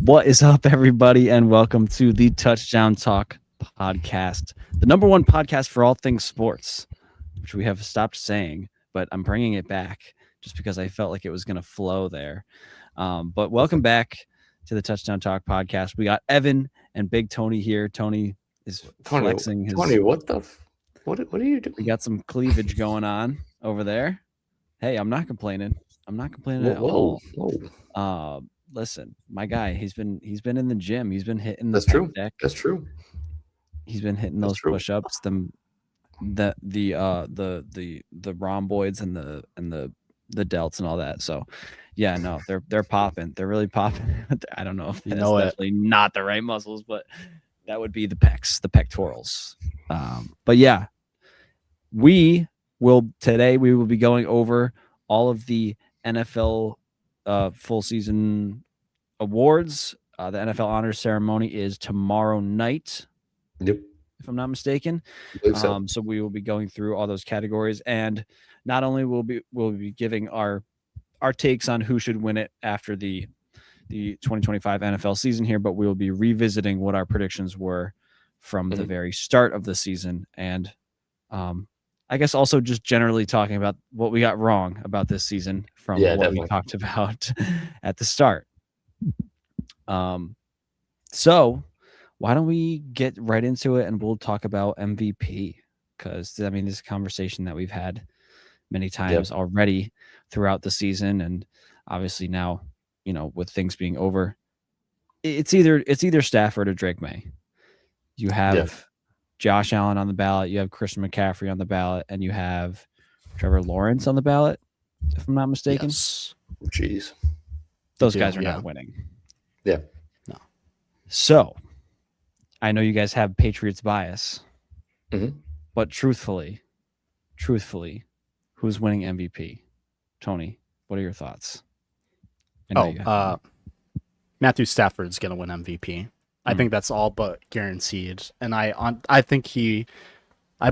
What is up, everybody, and welcome to the Touchdown Talk podcast, the number one podcast for all things sports, which we have stopped saying, but I'm bringing it back just because I felt like it was going to flow there. But welcome back to the Touchdown Talk podcast. We got Evan and Big Tony here. Tony is flexing his. Tony, what are you doing? We got some cleavage going on over there. Hey, I'm not complaining. I'm not complaining at all. Listen, my guy, he's been in the gym. He's been hitting the That's true. pec deck. That's true. He's been hitting those push-ups, the rhomboids and the delts and all that. So yeah, no, they're popping. They're really popping. I don't know if that's definitely not the right muscles, but that would be the pecs, the pectorals. But yeah, we will be going over all of the NFL full season awards. The NFL honors ceremony is tomorrow night. Yep. If I'm not mistaken. So we will be going through all those categories, and not only will be giving our takes on who should win it after the 2025 NFL season here, but we will be revisiting what our predictions were from the very start of the season, and I guess also just generally talking about what we got wrong about this season from what we talked about at the start. So why don't we get right into it, and we'll talk about MVP, because I mean, this is a conversation that we've had many times already throughout the season, and obviously now, with things being over, it's either Stafford or Drake May. You have Josh Allen on the ballot, you have Christian McCaffrey on the ballot, and you have Trevor Lawrence on the ballot, if I'm not mistaken. Yes. Jeez. Those guys are not winning. Yeah. No. So, I know you guys have Patriots bias, but truthfully, who's winning MVP? Tony, what are your thoughts? Matthew Stafford's going to win MVP. I think that's all but guaranteed, and I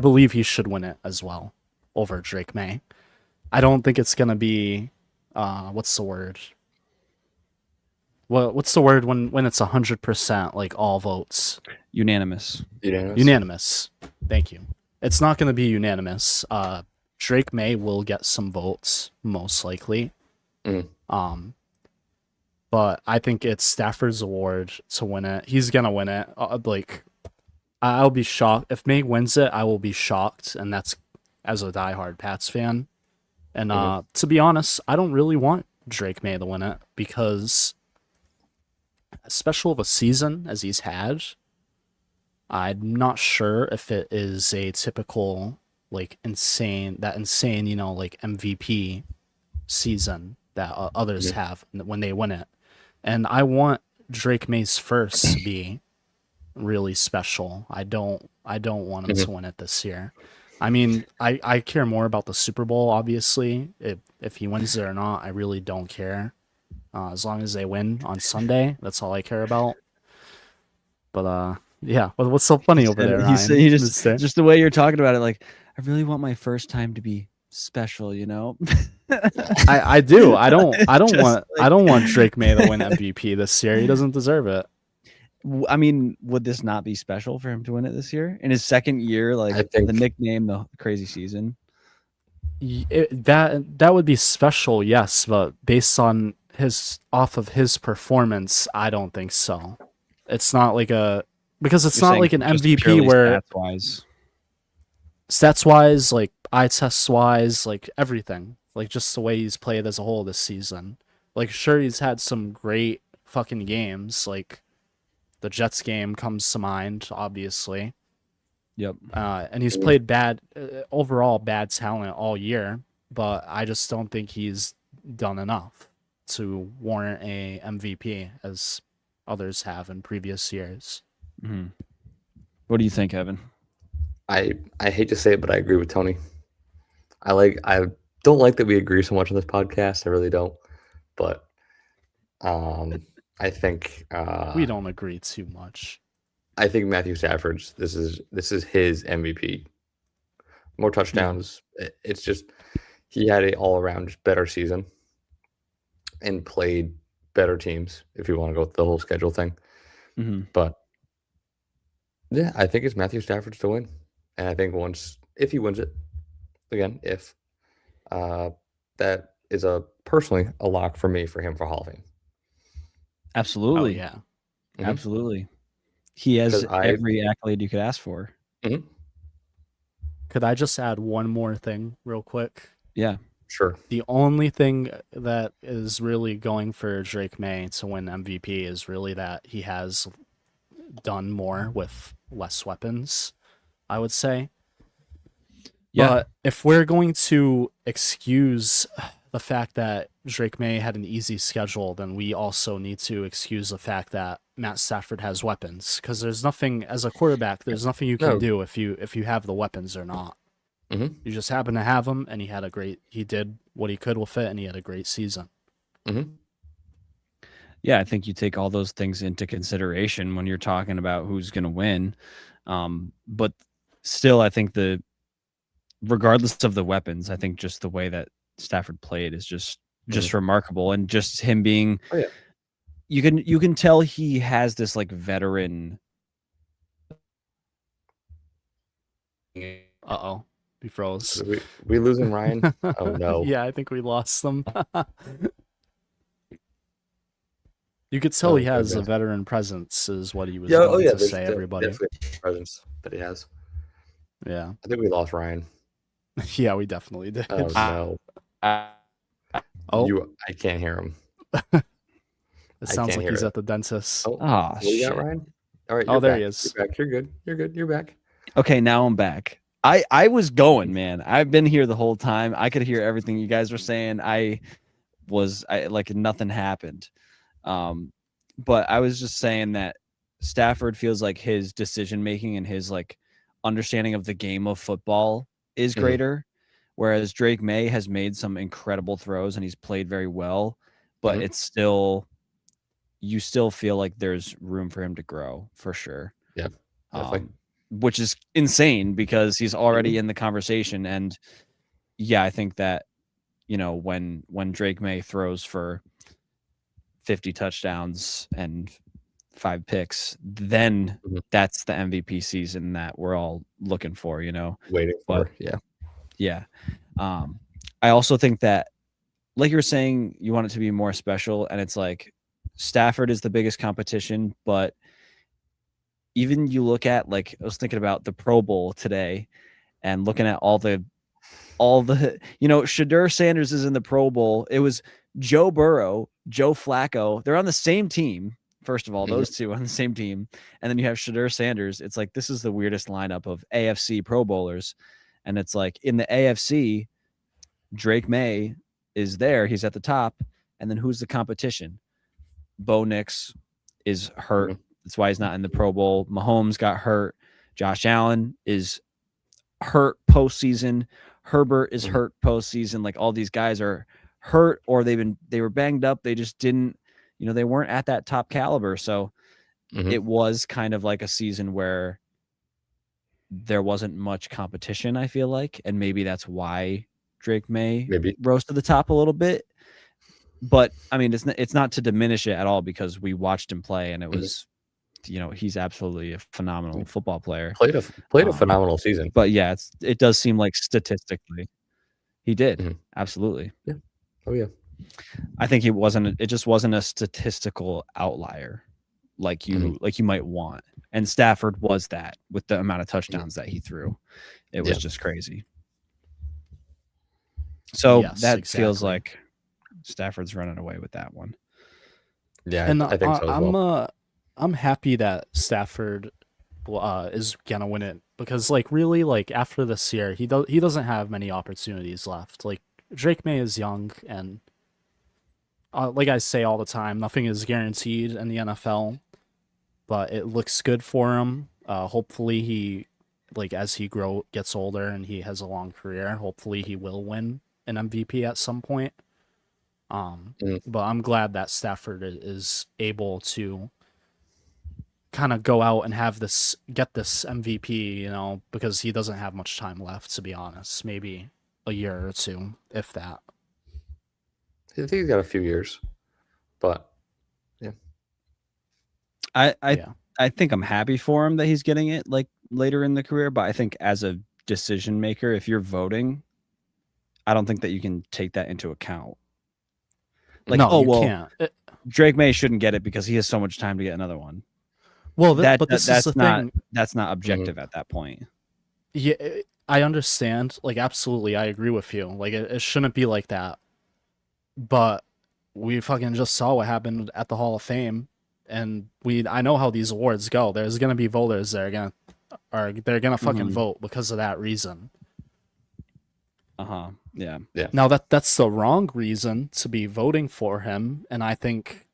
believe he should win it as well over Drake May. I don't think it's going to be what's the word? What's the word when it's 100% like all votes? Unanimous. Thank you. It's not going to be unanimous. Drake May will get some votes, most likely. But I think it's Stafford's award to win it. He's going to win it. I'll be shocked. If May wins it, I will be shocked, and that's as a diehard Pats fan. And to be honest, I don't really want Drake May to win it, because as special of a season as he's had, I'm not sure if it is a typical insane MVP season that others have when they win it. And I want Drake May's first to be really special. I don't want him to win it this year. I mean, I care more about the Super Bowl, obviously. If he wins it or not, I really don't care. As long as they win on Sunday, that's all I care about. But yeah, what's so funny over there, Ryan? He just the way you're talking about it, like, I really want my first time to be special, I do. I don't want Drake May to win MVP this year. He doesn't deserve it. I mean, would this not be special for him to win it this year in his second year? Like, the nickname, the crazy season. That would be special, yes, but based on his performance, I don't think so. It's not because it's not like an MVP where stats wise, like eye test wise, like everything, like just the way he's played as a whole this season. Like, sure, he's had some great fucking games, like the Jets game comes to mind, obviously. Yep. And he's played overall bad talent all year, but I just don't think he's done enough to warrant a MVP as others have in previous years. Mm-hmm. What do you think, Evan? I hate to say it, but I agree with Tony. I don't like that we agree so much on this podcast. I really don't. But I think we don't agree too much. I think Matthew Stafford's this is his MVP. More touchdowns. Yeah. It's just he had an all around better season and played better teams if you want to go with the whole schedule thing. Mhm. But yeah, I think it's Matthew Stafford's to win. And I think if he wins it, again, if that is personally a lock for me for him for Hall of Fame. Oh Absolutely. yeah. Absolutely. He has Because every accolade you could ask for. Mhm. Could I just add one more thing real quick? Yeah. Sure. The only thing that is really going for Drake May to win MVP is really that he has done more with less weapons, I would say. Yeah. But if we're going to excuse the fact that Drake May had an easy schedule, then we also need to excuse the fact that Matt Stafford has weapons. Because there's nothing, as a quarterback, there's nothing you can No. do if you have the weapons or not. Mhm. You just happen to have them, and he did what he could with it, and he had a great season. Mhm. Yeah, I think you take all those things into consideration when you're talking about who's going to win. But still, I think regardless of the weapons, I think just the way that Stafford played is just remarkable, and just him being. Oh yeah. You can tell he has this like veteran. Uh-oh. He froze. We losing Ryan? Oh no. Yeah, I think we lost them. You could tell Oh he has a goodness. veteran presence, is what he was Yeah. Oh going yeah. to There's say, everybody. definitely a presence that he has. Yeah. I think we lost Ryan. Yeah, we definitely did. Oh no. Oh, I can't hear him. it sounds can't like hear he's it. at the dentist. Oh, Oh, what you got, shit. Ryan? All right. Oh, You're there back. he is. You're back. You're good. You're good. You're back. Okay, now I'm back. I was going, man. I've been here the whole time. I could hear everything you guys were saying. I like nothing happened. But I was just saying that Stafford feels like his decision making and his like understanding of the game of football is greater, whereas Drake May has made some incredible throws and he's played very well, but it's still you still feel like there's room for him to grow for sure. Yeah. Definitely. Which is insane because he's already in the conversation. And yeah, I think that, you know, when Drake May throws for 50 touchdowns and 5 picks, then that's the MVP season that we're all looking for, you know, Waiting for. Yeah. Yeah. I also think that, like you were saying, you want it to be more special, and it's like Stafford is the biggest competition, but even you look at, like, I was thinking about the Pro Bowl today and looking at all the you know, Shedeur Sanders is in the Pro Bowl. It was Joe Burrow, Joe Flacco. They're on the same team. First of all, those two on the same team. And then you have Shedeur Sanders. It's like, this is the weirdest lineup of AFC Pro Bowlers. And it's like, in the AFC, Drake May is there. He's at the top. And then who's the competition? Bo Nix is hurt. That's why he's not in the Pro Bowl. Mahomes got hurt. Josh Allen is hurt postseason. Herbert is hurt postseason. Like, all these guys are hurt, or they were banged up. They just didn't, you know, they weren't at that top caliber. So it was kind of like a season where there wasn't much competition, I feel like. And maybe that's why Drake May rose to the top a little bit. But I mean, it's not to diminish it at all, because we watched him play and it was, you know, he's absolutely a phenomenal football player. Played a phenomenal season. But yeah, it does seem like statistically he did. Absolutely. Yeah. Oh yeah. I think it just wasn't a statistical outlier like you might want. And Stafford was that, with the amount of touchdowns that he threw. It was just crazy. So that feels like Stafford's running away with that one. Yeah, and I think so as well. I'm happy that Stafford is gonna win it, because like, really, like, after this year, he doesn't have many opportunities left. Like, Drake May is young, and like I say all the time, nothing is guaranteed in the NFL, but it looks good for him. Hopefully he, like, as he gets older and he has a long career, hopefully he will win an MVP at some point. But I'm glad that Stafford is able to kind of go out and get this MVP, you know, because he doesn't have much time left, to be honest. Maybe a year or two, if that. I think he's got a few years, but I think I'm happy for him that he's getting it like later in the career, but I think as a decision maker, if you're voting, I don't think that you can take that into account. Like, No, oh you well, can't. Drake May shouldn't get it because he has so much time to get another one. Well, but this is the not thing. that's not objective at that point. Yeah, I understand. Like, absolutely, I agree with you. Like, it shouldn't be like that. But we fucking just saw what happened at the Hall of Fame, and I know how these awards go. There's gonna be voters that they're gonna fucking vote because of that reason. Yeah. Now that's the wrong reason to be voting for him, and I think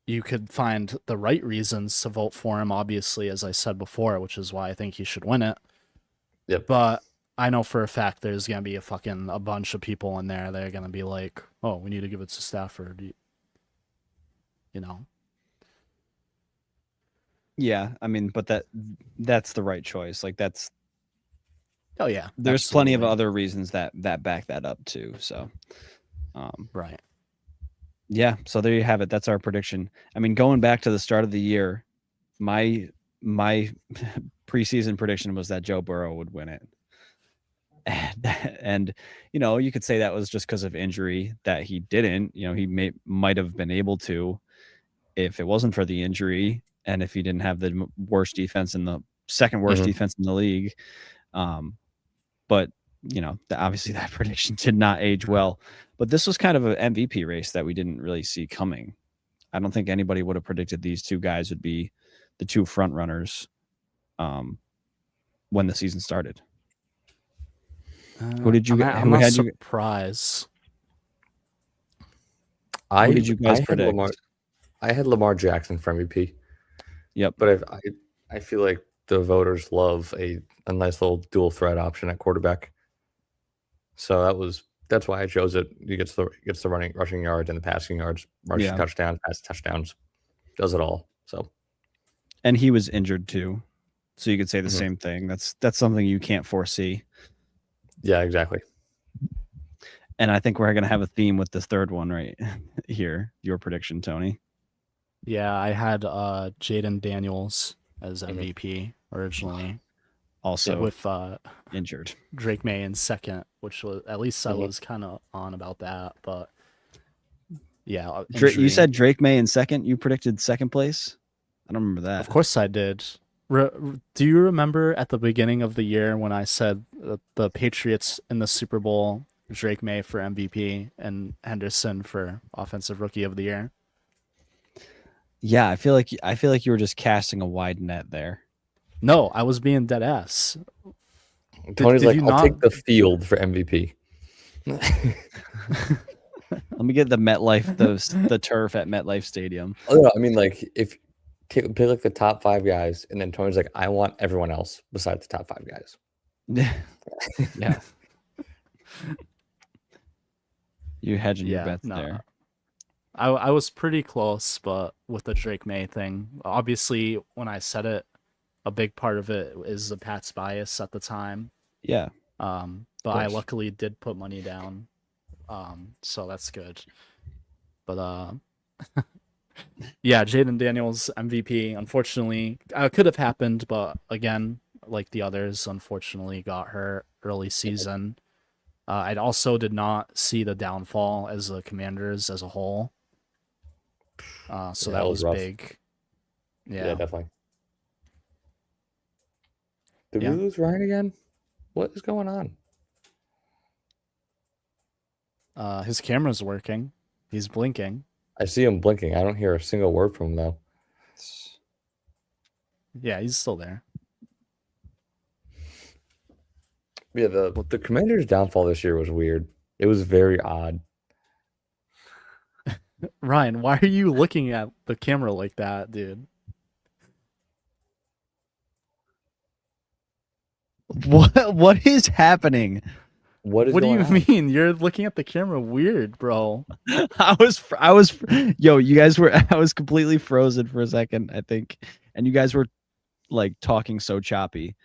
you could find the right reasons to vote for him, obviously, as I said before, which is why I think he should win it. Yep. But I know for a fact there's gonna be a bunch of people in there that are gonna be like, "Oh, we need to give it to Stafford," you know. Yeah, I mean, but that's the right choice. Like that's Oh yeah, there's plenty of other reasons that back that up too. So, right. Yeah, so there you have it. That's our prediction. I mean, going back to the start of the year, my preseason prediction was that Joe Burrow would win it. And you know, you could say that was just because of injury that he didn't. You know, he might have been able to if it wasn't for the injury and if he didn't have the worst defense in the second worst defense in the league. But you know, obviously that prediction did not age well. But this was kind of an MVP race that we didn't really see coming. I don't think anybody would have predicted these two guys would be the two front runners when the season started. Who did you? I'm not surprised. Who did you guys predict? I had Lamar Jackson for MVP. Yep. But I feel like the voters love a nice little dual threat option at quarterback. So that's why I chose it. He gets the rushing yards and the passing yards, touchdowns, pass touchdowns, does it all. So, and he was injured too, so you could say the same thing. That's something you can't foresee. Yeah, exactly. And I think we're going to have a theme with this third one right here. Your prediction, Tony. Yeah, I had Jaden Daniels as MVP originally. Also with injured. Drake May in second, which was at least I was kind of on about that. But yeah, you said Drake May in second. You predicted second place. I don't remember that. Of course I did. Do you remember at the beginning of the year when I said the Patriots in the Super Bowl, Drake May for MVP and Henderson for Offensive Rookie of the Year? Yeah, I feel like you were just casting a wide net there. No, I was being dead ass. Tony's I'll take the field for MVP. Let me get the MetLife, the turf at MetLife Stadium. Oh, no, I mean, like, if pick like the top 5 guys, and then Tony's like, I want everyone else besides the top 5 guys. Yeah. You hedging your bets there. I was pretty close, but with the Drake May thing, obviously, when I said it, a big part of it is the Pat's bias at the time. Yeah. But I luckily did put money down, so that's good. But yeah, Jaden Daniels MVP. Unfortunately, could have happened, but again, like the others, unfortunately got hurt early season. I also did not see the downfall as the Commanders as a whole. So that was big. Yeah, definitely. Did we lose Ryan again? What is going on? His camera's working. He's blinking. I see him blinking. I don't hear a single word from him, though. Yeah, he's still there. Yeah, the Commanders' downfall this year was weird. It was very odd. Ryan, why are you looking at the camera like that, dude? What is happening? What do you mean? You're looking at the camera weird, bro. I was you guys were I was completely frozen for a second, I think. And you guys were like talking so choppy.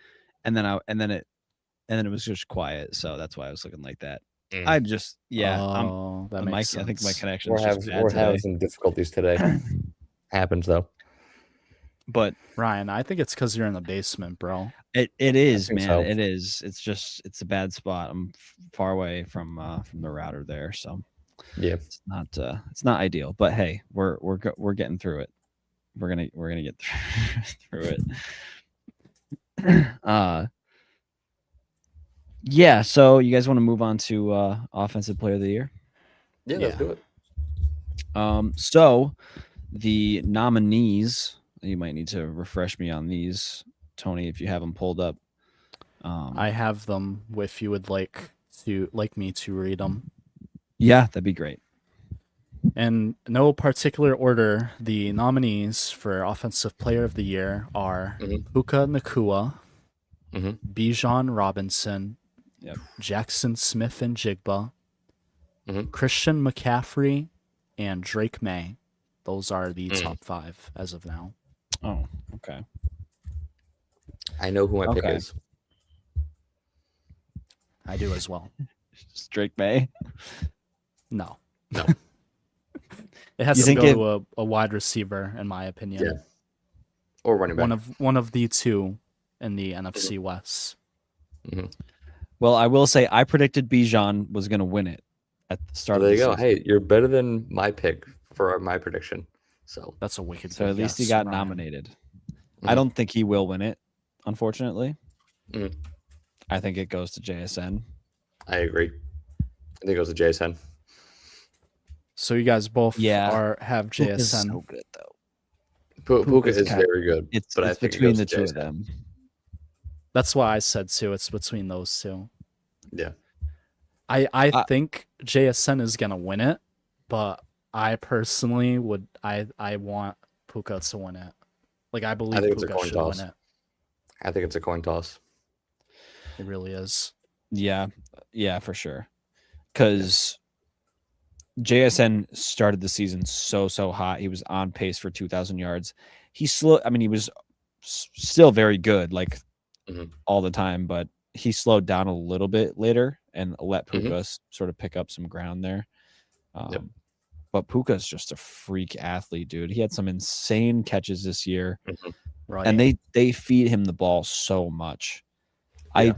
And then it was just quiet, so that's why I was looking like that. I just that makes sense. I think my connection we're having some difficulties today. happens though. But Ryan, I think it's because you're in the basement, bro. it is, think man. so. It is. It's a bad spot. I'm far away from the router there, so Yeah. it's not ideal. But hey, we're getting through it. We're gonna get through it. Yeah. So you guys want to move on to offensive player of the year? Yeah, let's Yeah. do it. So the nominees, you might need to refresh me on these, Tony, if you have them pulled up. I have them if you would like me to read them. Yeah, that'd be great. In no particular order, the nominees for Offensive Player of the Year are Puka Nacua, Bijan Robinson, Yep. Jackson Smith and Jigba, Mhm. Christian McCaffrey, and Drake May. Those are the top 5 as of now. Oh, okay. I know who my pick Okay. is. I do as well. Drake May. No. No. It has You to think go to a wide receiver, in my opinion. Yeah. Or running back. One of the two in the NFC West. Well, I will say I predicted Bijan was going to win it at the start So there of you the go. season. Hey, you're better than my pick for my prediction. So That's a wicked So pick, at least he yes, got Ryan. nominated. I don't think he will win it, unfortunately. Mhm. I think it goes to JSN. I agree. I think it goes to JSN. So you guys both Yeah. have Puka's JSN. so good though. Puka Puka's is kind- very good. It's but I think between it the goes to two of JSN. them. That's why I said too. It's between those two. Yeah. I think JSN is gonna win it, but I personally I want Puka to win it. Like I believe think it's a Puka coin should toss. win it. I think it's a coin toss. It really is. Yeah, for sure. Because JSN started the season so hot. He was on pace for 2,000 yards. He was still very good, like all the time, but he slowed down a little bit later and let Puka sort of pick up some ground there. But Puka's just a freak athlete, dude. He had some insane catches this year, Right. and they feed him the ball so much. Yeah.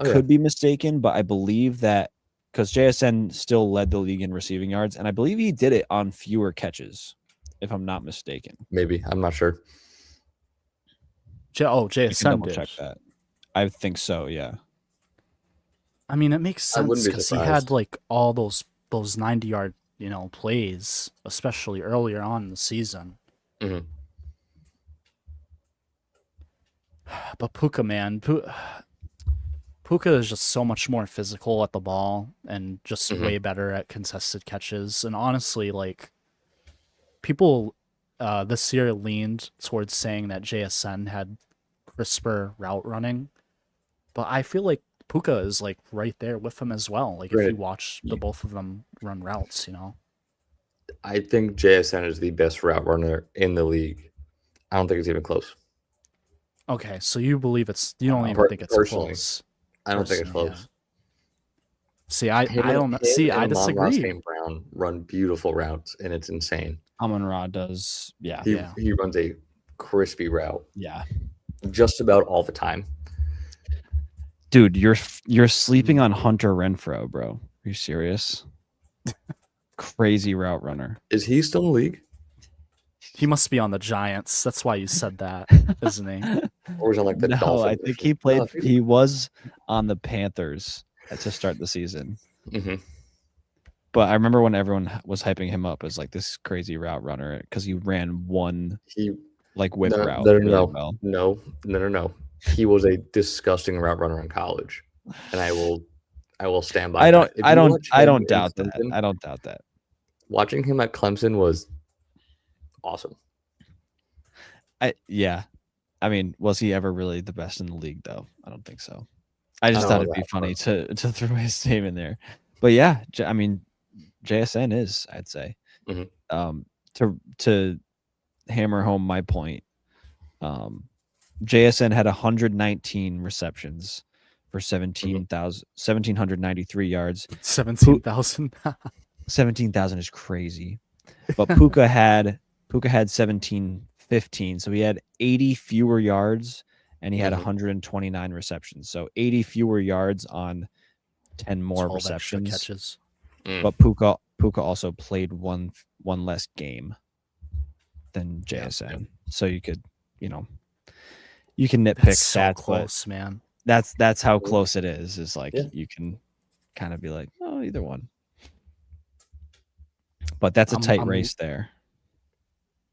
I could be mistaken, but I believe that because JSN still led the league in receiving yards, and I believe he did it on fewer catches, if I'm not mistaken. Maybe. I'm not sure. JSN double did. check that. I think so, yeah. I mean, it makes I wouldn't sense be because he surprised. had like all those 90-yard plays, especially earlier on in the season. But Puka, man, Puka is just so much more physical at the ball and just way better at contested catches. And honestly, like people this year leaned towards saying that JSN had crisper route running, but I feel like Puka is like right there with him as well. Like if you watch the both of them run routes, I think JSN is the best route runner in the league. I don't think it's even close. Okay, so you believe you don't even think it's close. I don't think it's close. Yeah. See, I don't see. I disagree. St. Brown run beautiful routes, and it's insane. Amon-Ra does, He runs a crispy route. Yeah. Just about all the time. Dude, you're sleeping on Hunter Renfrow, bro. Are you serious? Crazy route runner. Is he still in the league? He must be on the Giants. That's why you said that, isn't he? Or was on like the Dolphins? I think he played. He was on the Panthers to start the season. But I remember when everyone was hyping him up as like this crazy route runner because he ran one whip route really well. No. He was a disgusting route runner in college, and I will stand by. I don't doubt that. I don't doubt that. Watching him at Clemson was awesome. I mean, was he ever really the best in the league though? I don't think so. I just thought it'd be funny to throw his name in there. But yeah, I mean, JSN is, I'd say. To hammer home my point, JSN had 119 receptions for 1,793 yards. 17,000. 17,000 is crazy. But Puka had Puka had 17-15, so he had 80 fewer yards and he had Mhm. 129 receptions. So 80 fewer yards on 10 more 12 extra receptions. catches. But Puka also played one less game than JSN. So you could, you can nitpick That's so stats, close, man. but that's how Mhm. close it is. Is like Yeah. you can kind of be like, oh, either one. But that's a I'm- tight I'm- race there.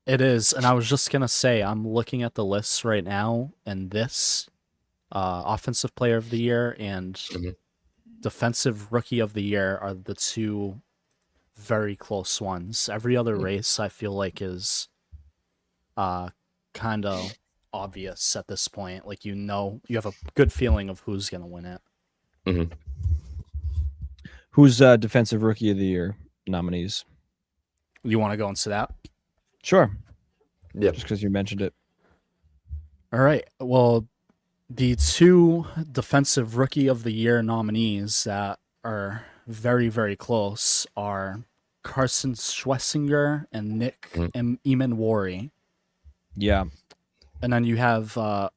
It is, and I was just gonna say, I'm looking at the lists right now, and this offensive player of the year and Mhm. defensive rookie of the year are the two very close ones. Every other race, I feel like, is kind of obvious at this point. Like, you have a good feeling of who's gonna win it. Mhm. Who's defensive rookie of the year nominees? You want to go into that? Sure. Yeah. Just because you mentioned it. All right. Well, the two defensive rookie of the year nominees that are very, very close are Carson Schlesinger and Nick Eamon-Wari. Yeah. And then you have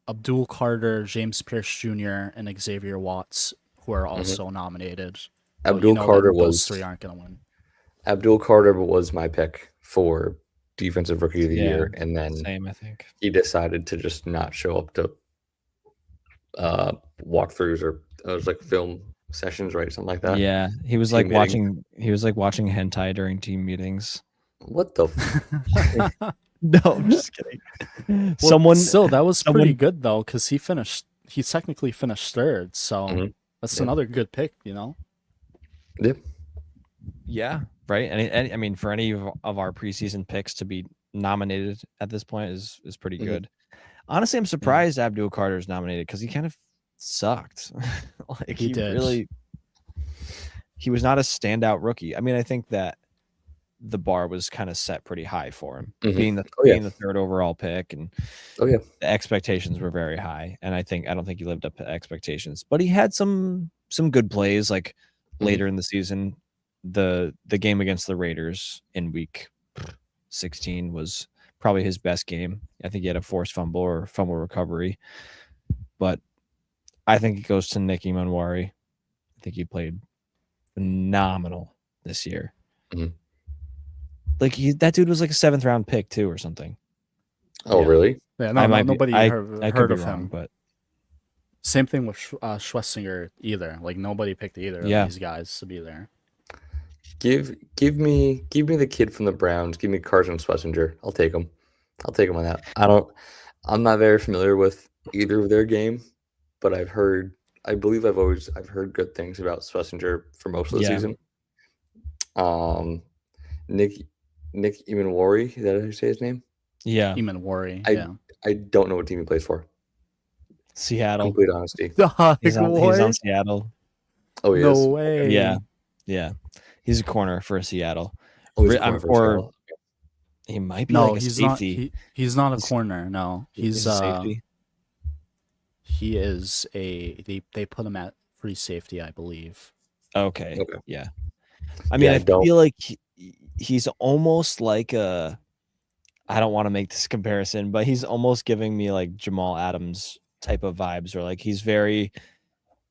Abdul Carter, James Pierce Jr., and Xavier Watts, who are also nominated. But Abdul Carter those was three aren't going to win. Abdul Carter was my pick for defensive rookie of the Yeah, year, and then Same, I think. he decided to just not show up to walkthroughs or it was like film sessions, right? Something like that. Yeah, he was Team like meeting. watching hentai during team meetings. What the? No, I'm just kidding. Well, still, that was pretty someone- good though, because he technically finished third, so Mhm. that's Yeah. another good pick, Yeah. Yeah, right. And I mean, for any of our preseason picks to be nominated at this point is pretty Mhm. good. Honestly, I'm surprised Abdul Carter is nominated because he kind of sucked. Like He did. he was not a standout rookie. I mean, I think that the bar was kind of set pretty high for him, Mhm. being the Oh, yeah. being the third overall pick, and Oh yeah. the expectations were very high. And I don't think he lived up to expectations, but he had some good plays like later in the season. The game against the Raiders in week 16 was probably his best game. I think he had a forced fumble or fumble recovery, but I think it goes to Nick Eamon-Wari. I think he played phenomenal this year. Mhm. Like that dude was like a 7th round pick too, or something. Oh Yeah. really? Yeah, I nobody could heard be of wrong, him. but Same thing with Schlesinger either. Like, nobody picked either of these guys to be there. Give me the kid from the Browns. Give me Carson Schlesinger. I'll take him. I'll take him on that. I'm not very familiar with either of their game, but I've heard good things about Schlesinger for most of the Yeah. season. Nick Eamon-Wari, is that how you say his name? yeah, Eamon-Wari, I- yeah. I don't know what team he plays for. Seattle. Complete honesty. He's on Seattle. Oh, he No is? way. Yeah. He's a corner for Seattle. Oh, he's a corner for Seattle. He might be No, like a he's safety. not. He's not a corner. No, he's a safety. He is they put him at free safety, I believe. Okay. Okay. Yeah. I mean, Yeah, I feel like he's almost like a. I don't want to make this comparison, but he's almost giving me like Jamal Adams type of vibes, or like he's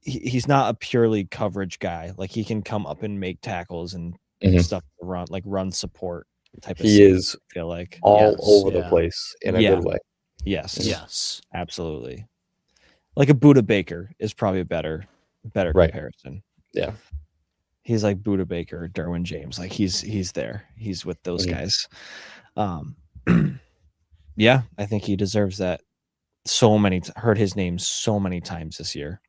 he's not a purely coverage guy. Like he can come up and make tackles and stuff to run support type of. He is I feel like all over the place in a Yeah. good way. Yes, absolutely. Like a Buda Baker is probably a better Right. comparison. Yeah. He's like Buda Baker, Derwin James. Like he's there. He's with those guys. Yeah, I think he deserves that. Heard his name so many times this year.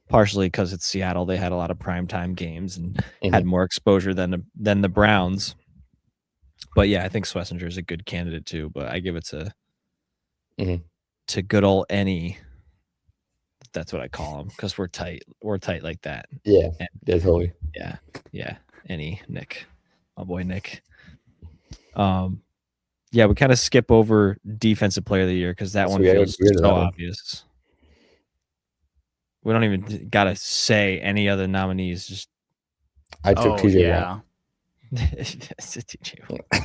Partially because it's Seattle. They had a lot of primetime games and had more exposure than the Browns. But yeah, I think Schlesinger is a good candidate too. But I give it to good old Any. That's what I call him because we're tight. We're tight like that. Yeah. Yeah, totally. Yeah. Any Nick, my boy Nick. Yeah, we kind of skip over defensive player of the year because that one feels so obvious. We don't even gotta say any other nominees. Just I took TJ Watt. Yeah. TJ Watt.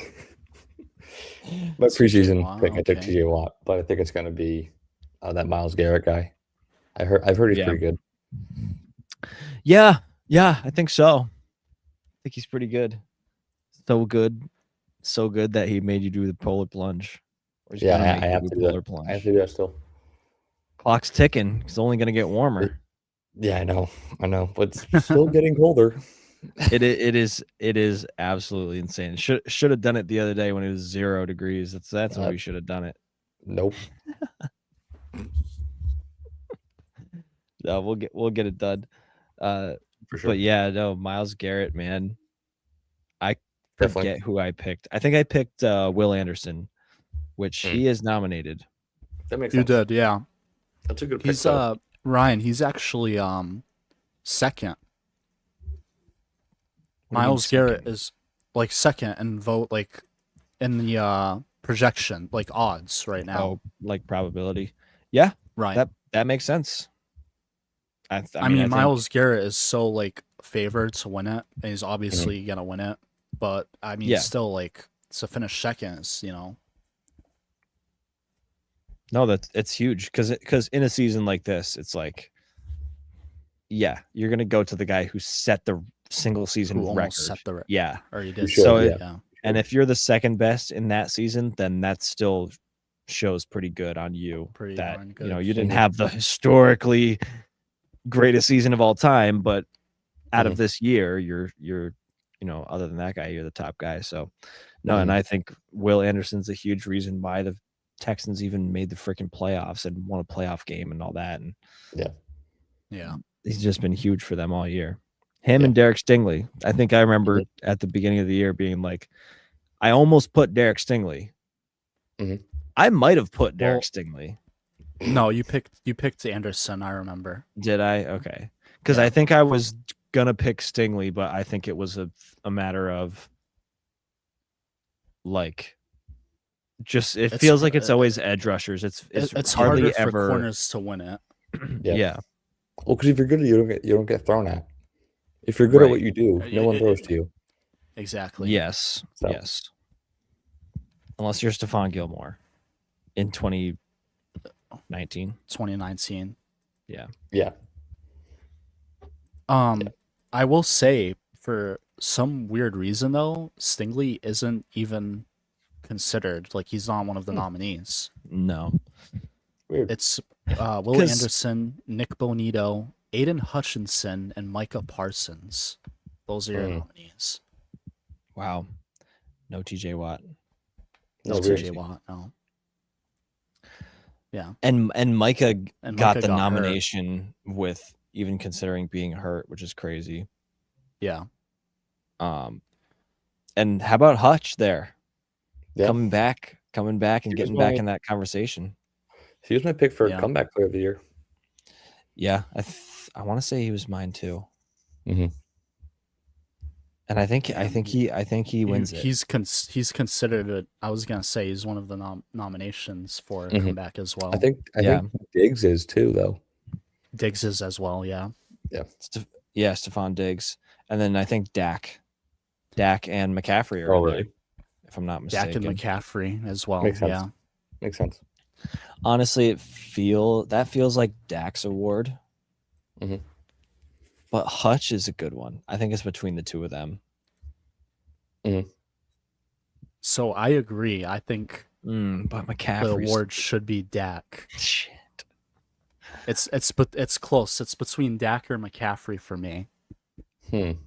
My TJ preseason Watt, pick, I took okay. TJ Watt, but I think it's going to be that Myles Garrett guy. I've heard he's Yeah. pretty good. Yeah, I think so. I think he's pretty good. So good that he made you do the polar plunge. Or he's Yeah, gonna make I you have do to do polar that. plunge. I have to do that still. Clock's ticking. It's only gonna get warmer. Yeah, I know, but it's still getting colder. It is absolutely insane. Should have done it the other day when it was 0 degrees. That's when we should have done it. Nope. No, we'll get it done. For sure. But yeah, no, Myles Garrett, man. I Definitely. forget who I picked. I think I picked Will Anderson, which he is nominated. That makes You sense. did, yeah. That's a good pick. He's Ryan, he's actually second. Myles Garrett is like second and vote like in the projection, like odds right now. Oh, like probability. Yeah, Right. that makes sense. I mean, think, Myles Garrett is so like favored to win it, and he's obviously gonna win it. But I mean, Yeah. still like to finish second is, you know. No, it's huge because in a season like this, it's like, yeah, you're gonna go to the guy who set the single season Who record. almost set the record. Yeah, Or he did. should, so yeah. and if you're the second best in that season, then that still shows pretty good on you. Pretty that darn you know good. you didn't have the historically greatest season of all time, but out of this year, you're other than that guy, you're the top guy. So no, and I think Will Anderson's a huge reason why the Texans even made the freaking playoffs and won a playoff game and all that. And Yeah. he's just been huge for them all year. Him and Derek Stingley. I think I remember at the beginning of the year being like, I almost put Derek Stingley. I might have put Derek Stingley. No, you picked Anderson, I remember. Did I? Okay. Because I think I was gonna pick Stingley, but I think it was a matter of like just it feels like it's always edge rushers. It's hardly harder ever for corners to win it. Yeah. Well, because if you're good, you don't get thrown at. If you're good at what you do, no one throws to you. Exactly. Yes. So. Yes. Unless you're Stephon Gilmore in 2019. 2019. Yeah. Yeah. I will say for some weird reason though, Stingley isn't even considered. Like he's not one of the nominees. No. Weird. It's Will Anderson, Nick Bonito, Aiden Hutchinson, and Micah Parsons. Those are your nominees. Wow. No TJ Watt. No TJ Watt, no. Yeah. And Micah got the got nomination with even considering being hurt, which is crazy. Yeah. And how about Hutch there? Yeah. Coming back and getting back in that conversation. He was my pick for comeback player of the year. Yeah, I want to say he was mine too. Mm-hmm. And I think he wins it. He's considered it. I was gonna say he's one of the nominations for comeback as well. I think Diggs is too though. Diggs is as well. Yeah. Yeah. Stephon Diggs, and then I think Dak and McCaffrey are in there, if I'm not mistaken. Dak and McCaffrey as well. Makes sense. Yeah. Makes sense. Honestly, that feels like Dak's award. But Hutch is a good one. I think it's between the two of them. So I agree. I think but McCaffrey, the award should be Dak. Shit. It's close. It's between Dak or McCaffrey for me.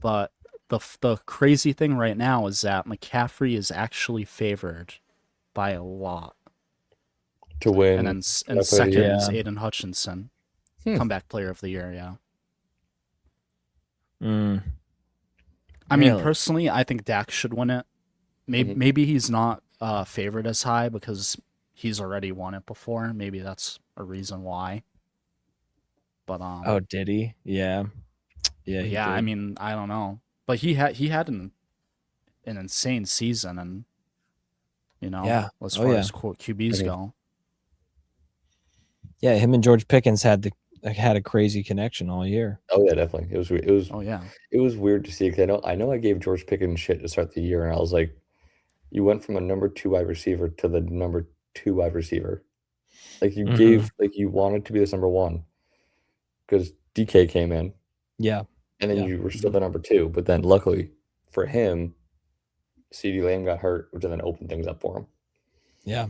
But the crazy thing right now is that McCaffrey is actually favored by a lot to win. And then second is Aiden Hutchinson, comeback player of the year. Yeah. I mean, personally, I think Dak should win it. Maybe he's not favored as high because he's already won it before. Maybe that's a reason why. But oh, did he? Yeah. Yeah. I mean, I don't know, but he had an insane season, and as far as QBs go. Yeah, him and George Pickens had a crazy connection all year. Oh yeah, definitely. It was. Oh yeah. It was weird to see because I know I gave George Pickens shit to start the year, and I was like, you went from a number 2 wide receiver to the number 2 wide receiver. Like, you Mhm. you wanted to be this number 1 because DK came in, Yeah. and then Yeah. you were still the number 2, but then luckily for him, CeeDee Lamb got hurt, which then opened things up for him. Yeah.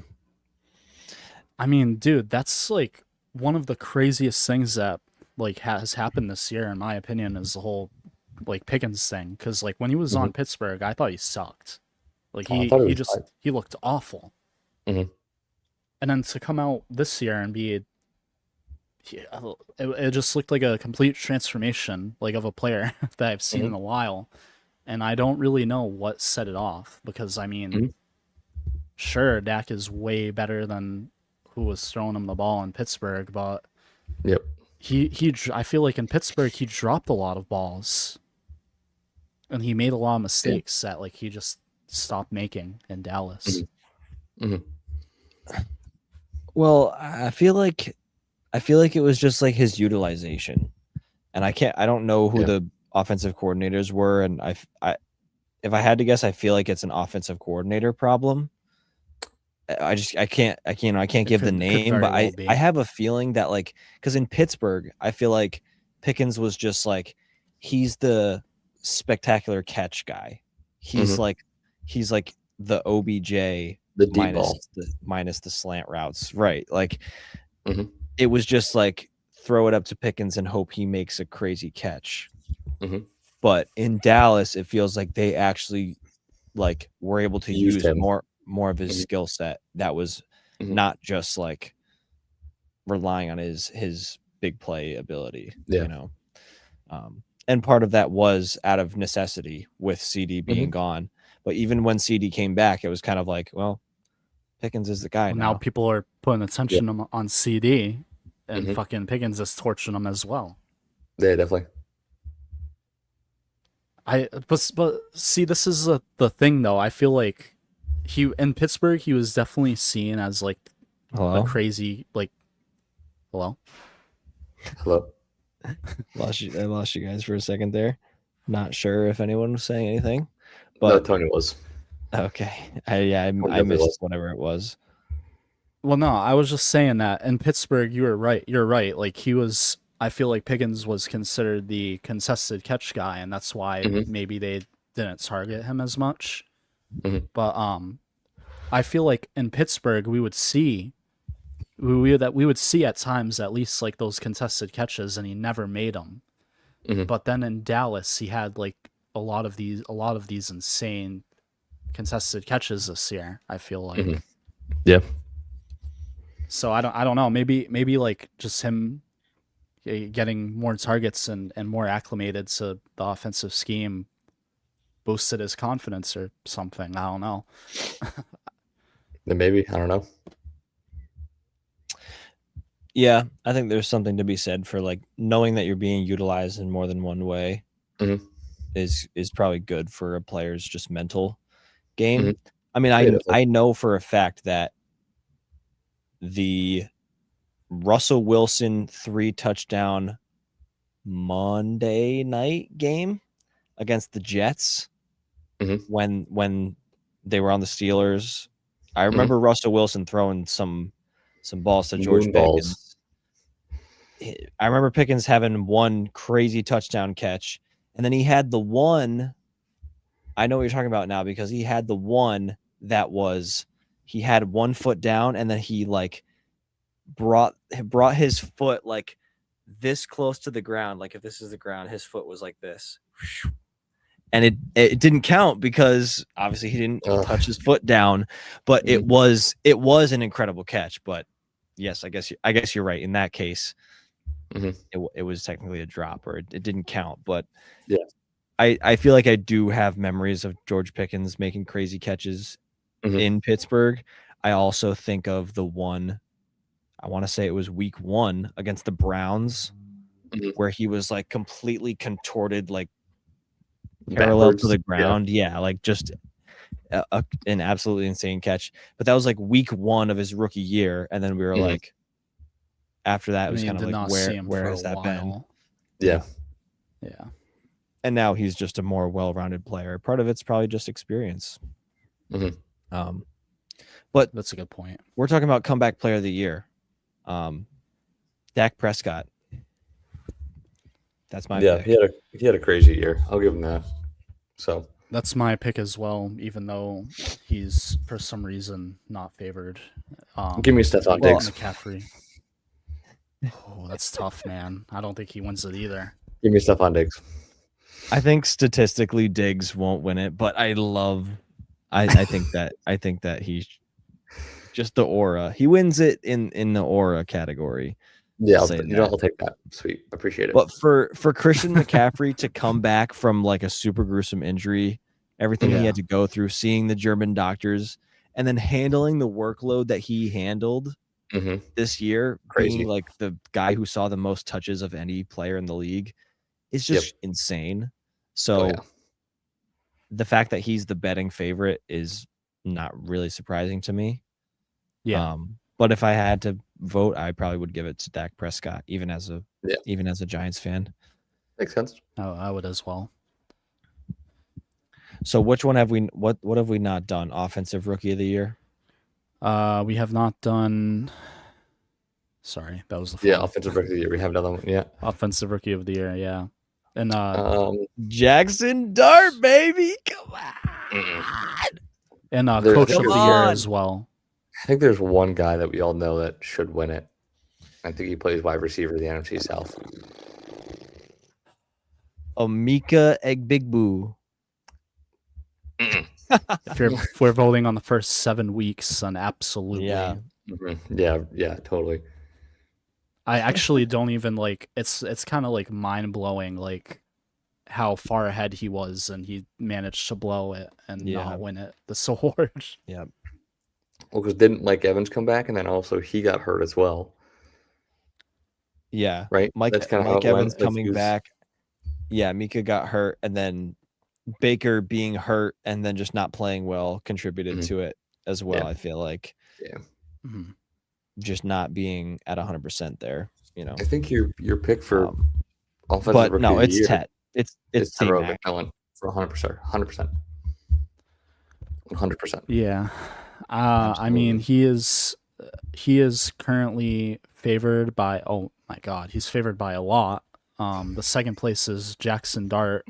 I mean, dude, that's like one of the craziest things that like has happened this year, in my opinion, is the whole like Pickens thing. Because like when he was on Mhm. Pittsburgh, I thought he sucked. Like Oh, I thought it was fine. he looked awful. Mhm. And then to come out this year and be it just looked like a complete transformation like of a player that I've seen Mhm. in a while. And I don't really know what set it off because I mean, Mhm. sure, Dak is way better than who was throwing him the ball in Pittsburgh, but Yep. I feel like in Pittsburgh he dropped a lot of balls and he made a lot of Yeah. mistakes that like he just stopped making in Dallas. Mhm. Mhm. Well, I feel like it was just like his utilization. And I don't know who Yeah. the offensive coordinators were, and if I had to guess, I feel like it's an offensive coordinator problem. I can't It give the could name, very but well I be. have a feeling that like because in Pittsburgh, I feel like Pickens was just like he's the spectacular catch guy. He's Mhm. like he's like the OBJ The deep ball. minus the slant routes, right? Like Mhm. it was just like throw it up to Pickens and hope he makes a crazy catch. Mhm. But in Dallas, it feels like they actually like were able to Used use him. more of his Mhm. skill set that was Mhm. not just like relying on his big play ability, Yeah. you know. And part of that was out of necessity with CD being Mhm. gone. But even when CD came back, it was kind of like, well, Pickens is the guy Well, now now. people are putting Yeah. attention on CD, and Mhm. fucking Pickens is torching them as well. Yeah, definitely. But see, this is the thing though. I feel like he in Pittsburgh he was definitely seen as like the Hello? crazy like hello. Hello? I lost you guys for a second there. Not sure if anyone was saying anything, No, but Tony was. okay. Tony I definitely missed was. whatever it was. Well, no, I was just saying that in Pittsburgh you were right. You're right. Like he was. I feel like Pickens was considered the contested catch guy, and that's why Mhm. maybe they didn't target him as much. Mhm. But I feel like in Pittsburgh we would see at times at least like those contested catches, and he never made them. Mhm. But then in Dallas, he had like a lot of these insane contested catches this year. I feel Mhm. like Yeah. so I don't know. Maybe like just him getting more targets and more acclimated to the offensive scheme boosted his confidence or something. I don't know. Then maybe, I don't know. Yeah, I think there's something to be said for like knowing that you're being utilized in more than one way Mhm. is probably good for a player's just mental game. Mhm. I mean, Yeah, definitely. I know for a fact that the Russell Wilson 3 touchdown Monday night game against the Jets Mhm. when they were on the Steelers, I Mhm. remember Russell Wilson throwing some balls to George Moon balls. Pickens. I remember Pickens having one crazy touchdown catch, and then he had the one. I know what you're talking about now because he had the one that was he had 1 foot down, and then he like brought his foot like this close to the ground. Like if this is the ground, his foot was like this, and it didn't count because obviously he didn't touch his foot down. But Mhm. it was an incredible catch. But yes, I guess you're right in that case. Mhm. It was technically a drop or it didn't count, but Yeah. I feel like I do have memories of George Pickens making crazy catches Mhm. in Pittsburgh. I also think of the one, I want to say it was week 1 against the Browns, Mhm. where he was like completely contorted, like parallel to Backwards. the Yeah. ground. Yeah, like just an absolutely insane catch. But that was like week 1 of his rookie year, and then we were Mhm. like, after that, it I was mean, kind of did like not see him where for a has that been? while. Yeah. Yeah. And now he's just a more well-rounded player. Part of it's probably just experience. Mhm. But That's a good point. we're talking about comeback player of the year. Dak Prescott. That's my Yeah, pick. he had a crazy year. I'll give him that. So That's my pick as well, even though he's for some reason not favored. give me Stephon like Diggs. McCaffrey. Oh, that's tough, man. I don't think he wins it either. Give me Stephon Diggs. I think statistically Diggs won't win it, but I think that he's just the aura. He wins it in the aura category. Yeah, Say I'll take that. Sweet, appreciate it. But for Christian McCaffrey to come back from like a super gruesome injury, everything he had to go through, seeing the German doctors, and then handling the workload that he handled this year, being like the guy who saw the most touches of any player in the league, is just insane. So the fact that he's the betting favorite is not really surprising to me. Yeah. But if I had to vote, I probably would give it to Dak Prescott, even as a Giants fan. Makes sense. Oh, I would as well. So which one have we what have we not done? Offensive rookie of the year? We have not done. Sorry, that was the yeah, offensive rookie of the year. We have another one. Yeah, offensive rookie of the year. Yeah, and Jackson Dart, baby, come on, and coach of the year as well. I think there's one guy that we all know that should win it. I think he plays wide receiver in the NFC South. Emeka Egbuka. If we're voting on the first 7 weeks, then absolutely. Yeah. Yeah, totally. I actually don't even like. It's kind of like mind blowing, like how far ahead he was, and he managed to blow it and not win it. The sword. Yeah. Well, because didn't Mike Evans come back, and then also he got hurt as well. Yeah. Right. That's kind of Mike Evans coming back. Yeah, Mika got hurt, and then Baker being hurt and then just not playing well contributed to it as well. I feel like, just not being at 100% there. You know, I think your pick for offensive but rookie no, of the it's year Tet. It's Tyrone McMillan for 100%. 100%. Yeah. I mean, he is currently favored by. Oh my God, he's favored by a lot. The second place is Jackson Dart.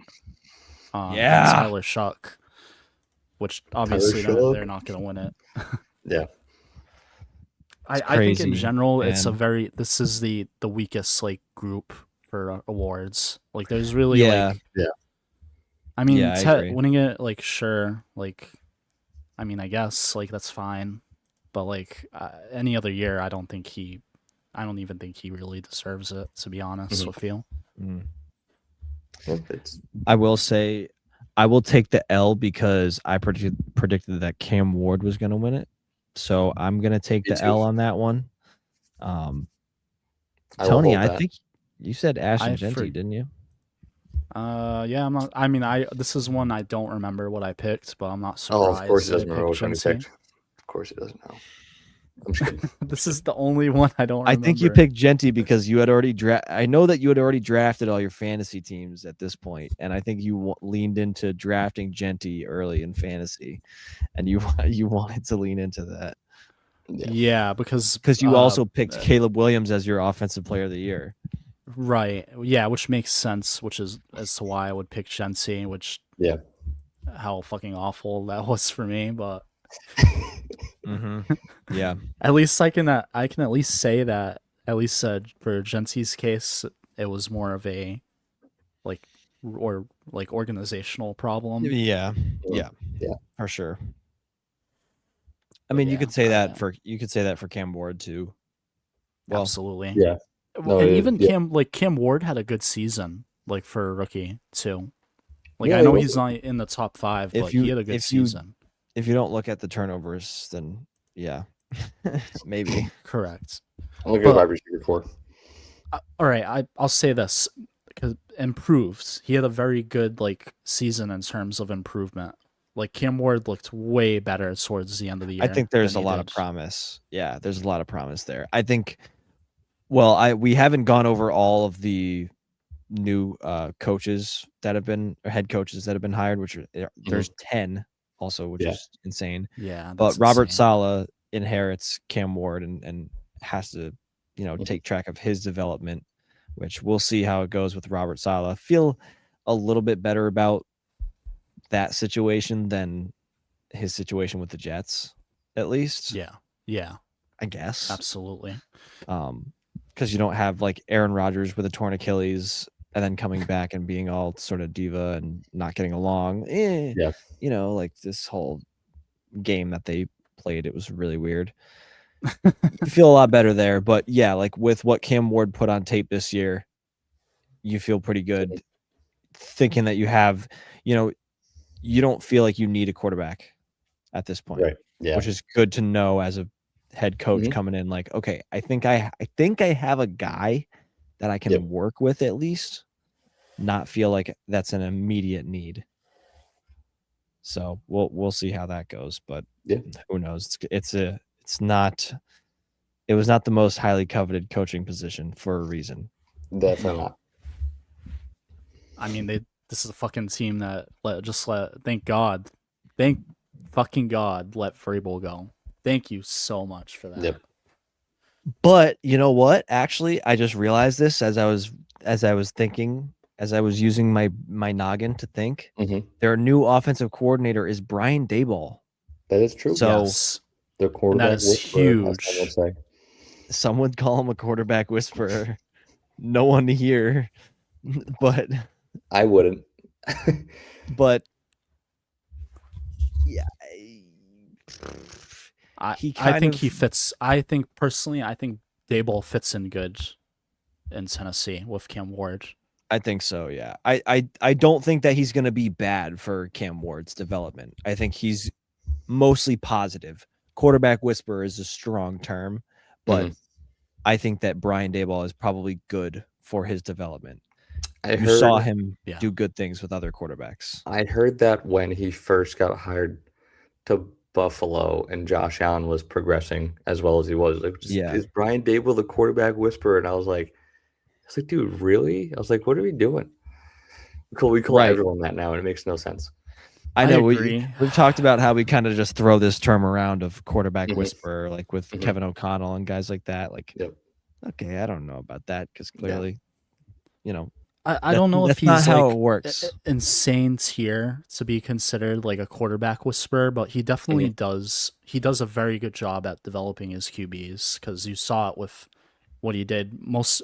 And Tyler Shuck, which obviously they're not going to win it. Yeah. I think in general, it's this is the weakest like group for awards. Like there's really I mean, Tet winning it, like, sure, like, I mean, I guess like that's fine, but like any other year, I don't even think he really deserves it, to be honest with you. I will say, I will take the L because I predicted that Cam Ward was going to win it. So I'm going to take the L on that one. Tony, I think you said Ashton Genty, didn't you? Yeah, I'm not. I mean, this is one I don't remember what I picked, but I'm not surprised. Oh, of course he doesn't remember which one he picked. Of course he doesn't know. I'm just kidding. This is the only one I don't remember. I think you picked Genty because you had already I know that you had already drafted all your fantasy teams at this point, and I think you leaned into drafting Genty early in fantasy, and you wanted to lean into that. Yeah, because you also picked Caleb Williams as your offensive player of the year. Right. Yeah, which makes sense, which is as to why I would pick Genty, which how fucking awful that was for me, but yeah. At least I can at least say that at least for Genty's case, it was more of a organizational problem. Yeah, for sure. I mean, you could say that for Cam Ward too. Well, absolutely. Yeah. No, and even Cam Ward had a good season, like for a rookie too. Like I know he's not in the top 5, but he had a good season. If you don't look at the turnovers, then maybe. Correct. I'm looking at wide receiver 4. All right, I'll say this because improved. He had a very good season in terms of improvement. Like Cam Ward looked way better towards the end of the year. I think there's a lot of promise. Yeah, there's a lot of promise there. I think. Well, we haven't gone over all of the new coaches that have been head coaches that have been hired, which there's 10 also, which is insane. Yeah, But that's Robert insane. Saleh inherits Cam Ward and has to, take track of his development, which we'll see how it goes with Robert Saleh. Feel a little bit better about that situation than his situation with the Jets, at least. Yeah, I guess. absolutely. Because you don't have like Aaron Rodgers with a torn Achilles and then coming back and being all sort of diva and not getting along. Like this whole game that they played, it was really weird. You feel a lot better there, but yeah, like with what Cam Ward put on tape this year, you feel pretty good thinking that you have, you don't feel like you need a quarterback at this point, Right. Yeah. which is good to know as a head coach coming in. Like, okay, I think I have a guy that I can work with at least, not feel like that's an immediate need. So we'll see how that goes, but who knows? It was not the most highly coveted coaching position for a reason. Definitely not. I mean, this is a fucking team that thank fucking God let Vrabel go. Thank you so much for that. Yep. But you know what? Actually, I just realized this as I was thinking, as I was using my noggin to think. Their new offensive coordinator is Brian Daboll. That is true. So their quarterback is huge. Some would call him a quarterback whisperer. No one here, but I wouldn't. But yeah, I think he fits. I think personally, Daboll fits in good in Tennessee with Cam Ward. I think so. Yeah, I don't think that he's going to be bad for Cam Ward's development. I think he's mostly positive. Quarterback whisperer is a strong term, but I think that Brian Daboll is probably good for his development. You saw him do good things with other quarterbacks. I heard that when he first got hired to Buffalo and Josh Allen was progressing as well as he was. Like, is Brian Daboll the quarterback whisperer? And I was like, dude, really? I was like, what are we doing? We call everyone that now, and it makes no sense. I know we've talked about how we kind of just throw this term around of quarterback whisperer, like with Kevin O'Connell and guys like that. Like, okay, I don't know about that because clearly, I don't know if he's not how it works. Insane tier to be considered like a quarterback whisperer, but he definitely does. He does a very good job at developing his QBs because you saw it with what he did most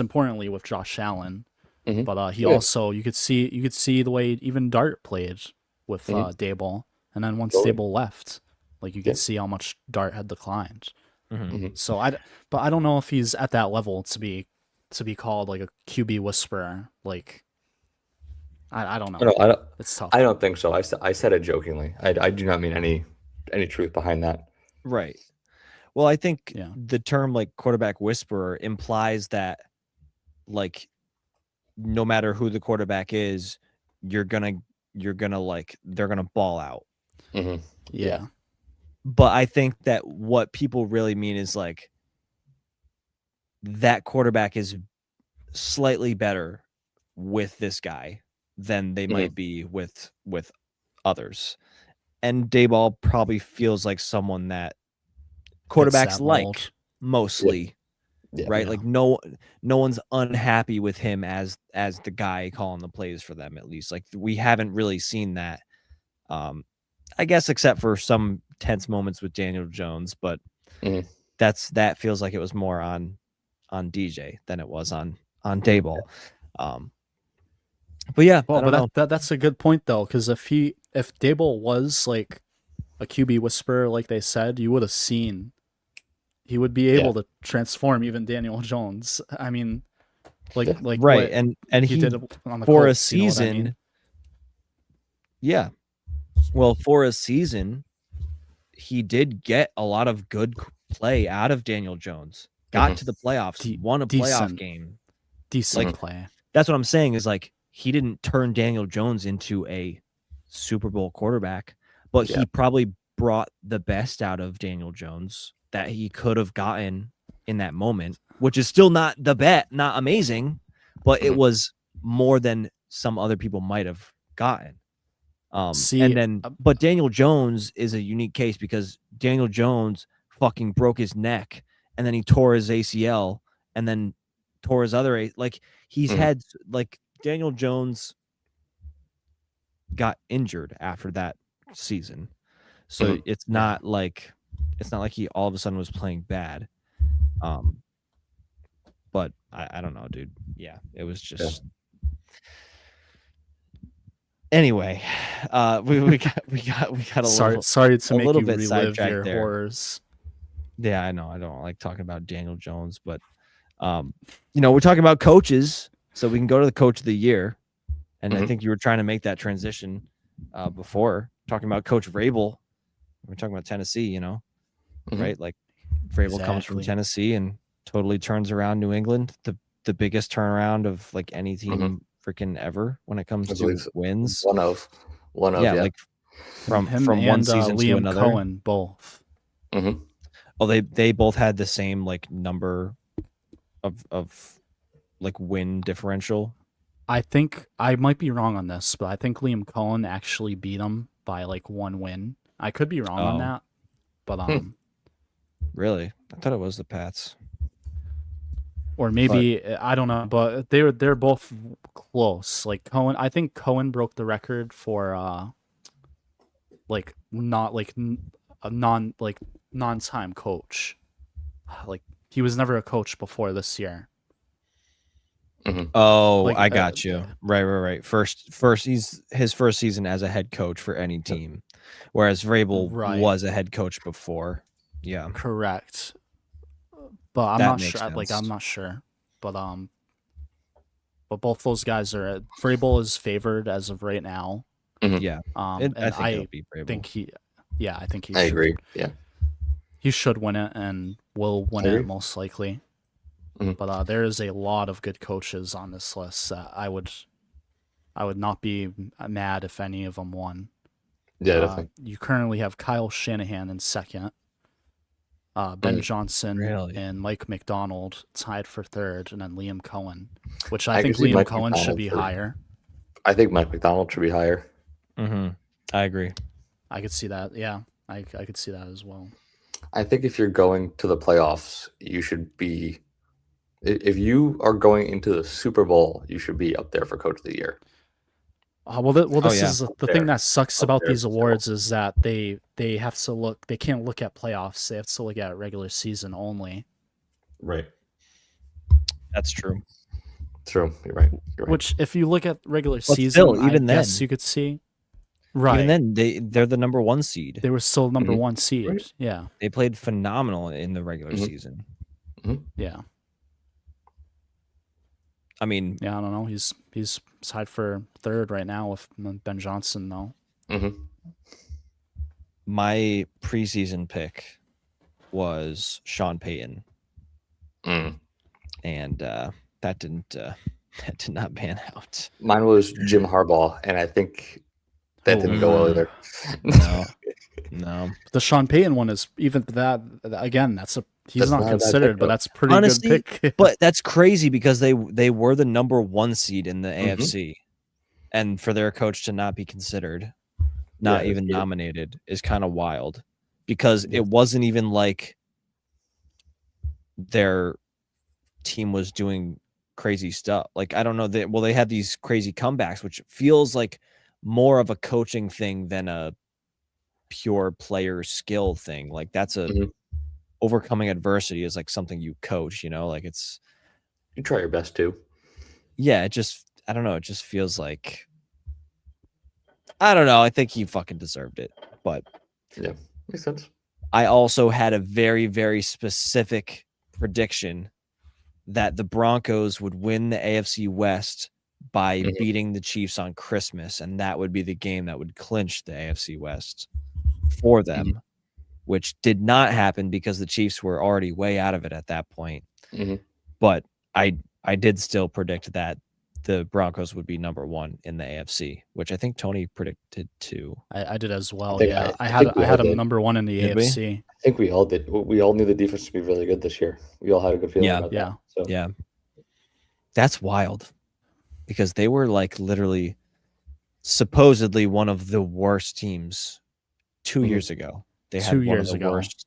importantly with Josh Allen. But he also you could see the way even Dart played with Daboll, and then once Daboll left, like you could see how much Dart had declined. So I don't know if he's at that level to be called like a QB whisperer. Like I don't know. It's tough. I don't think so. I said it jokingly. I do not mean any truth behind that. Right. Well, I think the term like quarterback whisperer implies that like no matter who the quarterback is, you're gonna like they're gonna ball out. Yeah. But I think that what people really mean is like that quarterback is slightly better with this guy than they might be with others. And Daboll probably feels like someone that quarterbacks like mostly. Right? Like no one's unhappy with him as the guy calling the plays for them, at least. Like we haven't really seen that. I guess except for some tense moments with Daniel Jones, but that feels like it was more on DJ than it was on Daboll. But yeah, that's a good point though, because if Daboll was like a QB whisperer, like they said, you would have seen he would be able to transform even Daniel Jones. I mean, like right, and he did on the for Colts, a season. You know what I mean? Yeah, well, for a season, he did get a lot of good play out of Daniel Jones. Got to the playoffs, won a playoff game, decent play. That's what I'm saying. Is like he didn't turn Daniel Jones into a Super Bowl quarterback, but he probably brought the best out of Daniel Jones that he could have gotten in that moment, which is still not not amazing, but it was more than some other people might have gotten. See, But Daniel Jones is a unique case because Daniel Jones fucking broke his neck and then he tore his ACL and then tore his other like he's had like Daniel Jones got injured after that season. So it's not like he all of a sudden was playing bad. But I don't know, dude. Yeah, it was just Anyway, we got a little sorry to make you bit relive sidetracked your there. horrors. Yeah, I know. I don't like talking about Daniel Jones, but we're talking about coaches, so we can go to the coach of the year. And I think you were trying to make that transition before talking about Coach Vrabel. We're talking about Tennessee, right? Like Vrabel comes from Tennessee and totally turns around New England, the biggest turnaround of like any team freaking ever when it comes to wins. One of, like from him one and season to Liam another. Cohen both. Oh, they both had the same like number of like win differential. I think I might be wrong on this, but I think Liam Cohen actually beat him by like 1 win. I could be wrong on that, but really, I thought it was the Pats. Or maybe I don't know, but they're both close. Like Cohen, I think Cohen broke the record for like not like a non-time coach. Like he was never a coach before this year. Oh, like, I got you. Right. First, he's his first season as a head coach for any team, whereas Vrabel was a head coach before. Yeah, correct. But I'm not sure. Sense. Like I'm not sure. But both those guys are. Vrabel is favored as of right now. Yeah. And I think he. Yeah, I think he. I agree. Yeah. He should win it and will win it most likely. But there is a lot of good coaches on this list. I would not be mad if any of them won. Yeah, definitely. You currently have Kyle Shanahan in second. Ben Johnson and Mike McDonald tied for third, and then Liam Cohen, which I think Liam Cohen should be higher. I think Mike McDonald should be higher. I agree. I could see that. Yeah, I could see that as well. I think if you're going to the playoffs, you should be. If you are going into the Super Bowl, you should be up there for Coach of the Year. This is the thing that sucks about these awards is that they have to look. They can't look at playoffs. They have to look at regular season only. Right. That's true. True. You're right. Which, if you look at regular season, I guess you could see. Right. Even then, they're the number 1 seed. They were still number 1 seed. Right. Yeah. They played phenomenal in the regular season. Yeah. I mean, yeah, I don't know. He's tied for third right now with Ben Johnson, though. My preseason pick was Sean Payton, and that did not pan out. Mine was Jim Harbaugh, and I think that didn't go well either. No. The Sean Payton one is even that again. He's not considered, but that's pretty good pick. But that's crazy because they were the number 1 seed in the AFC, and for their coach to not be considered, not even nominated, is kind of wild. Because it wasn't even like their team was doing crazy stuff. Like I don't know, they had these crazy comebacks, which feels like more of a coaching thing than a pure player skill thing. Like that's a overcoming adversity is like something you coach, like it's you try your best to. Yeah, I don't know, it just feels like I don't know, I think he fucking deserved it. But yeah, makes sense. I also had a very, very specific prediction that the Broncos would win the AFC West by beating the Chiefs on Christmas, and that would be the game that would clinch the AFC West for them, which did not happen because the Chiefs were already way out of it at that point. But I did still predict that the Broncos would be number 1 in the AFC, which I think Tony predicted too. I did as well. I had him number 1 in the AFC. I think we all did. We all knew the defense would be really good this year. We all had a good feeling about that. So. Yeah. That's wild because they were like literally supposedly one of the worst teams 2 Mhm. years ago. They 2 had one of years the ago. worst,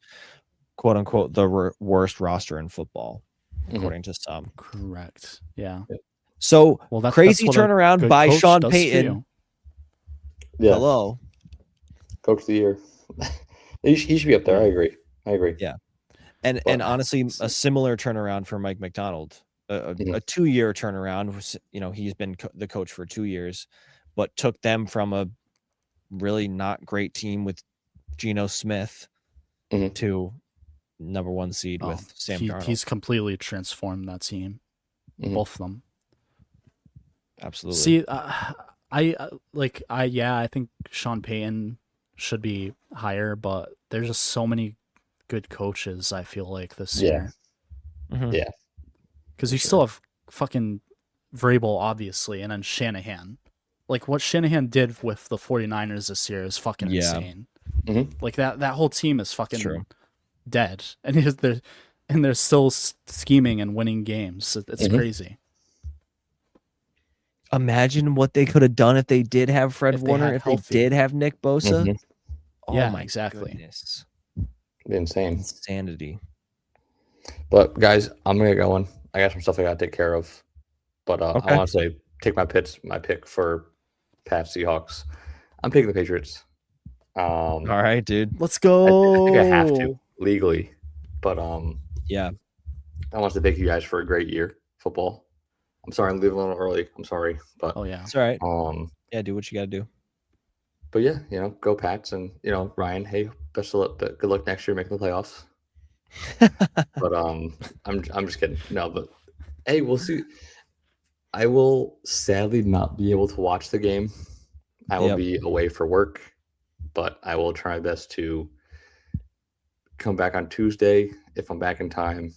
quote unquote, the worst roster in football, Mhm. according to some. Correct. Yeah. So Well, that's crazy what a turnaround good by coach Sean does for Payton. you. Yeah, Hello. coach of the year. He should be up there. I agree. Yeah. And But- honestly, a similar turnaround for Mike McDonald. Mhm. A 2-year turnaround. You know, he's been the coach for 2 years, but took them from a really not great team with Geno Smith Mhm. to number 1 seed with Sam Darnold. He's completely transformed that team, Mhm. both of them. Absolutely. See, I think Sean Payton should be higher, but there's just so many good coaches. I feel like this Yeah. year, Mhm. Yeah. because you still have fucking Vrabel, obviously, and then Shanahan. Like what Shanahan did with the 49ers this year is fucking Yeah. insane. Mhm. Like that whole team is fucking True. dead, and they're still scheming and winning games. It's Mhm. crazy. Imagine what they could have done if they did have Fred If they Warner, had if they healthy. did have Nick Bosa. Mhm. Oh Yeah, my exactly. goodness. Insane. Insanity. But guys, I'm gonna go on. I got some stuff I gotta take care of. But Okay. I want to say take my pick for Pats Seahawks. I'm picking the Patriots. All right, dude. Let's I go. think I have to legally, but Yeah. I want to thank you guys for a great year football. I'm sorry I'm leaving a little early. I'm sorry, but Oh yeah. It's all right. yeah, do what you got to do. But yeah, go Pats, and Ryan. Hey, best of luck. Good luck next year making the playoffs. But I'm just kidding. No, but hey, we'll see. I will sadly not be able to watch the game. I will be away for work, but I will try my best to come back on Tuesday if I'm back in time.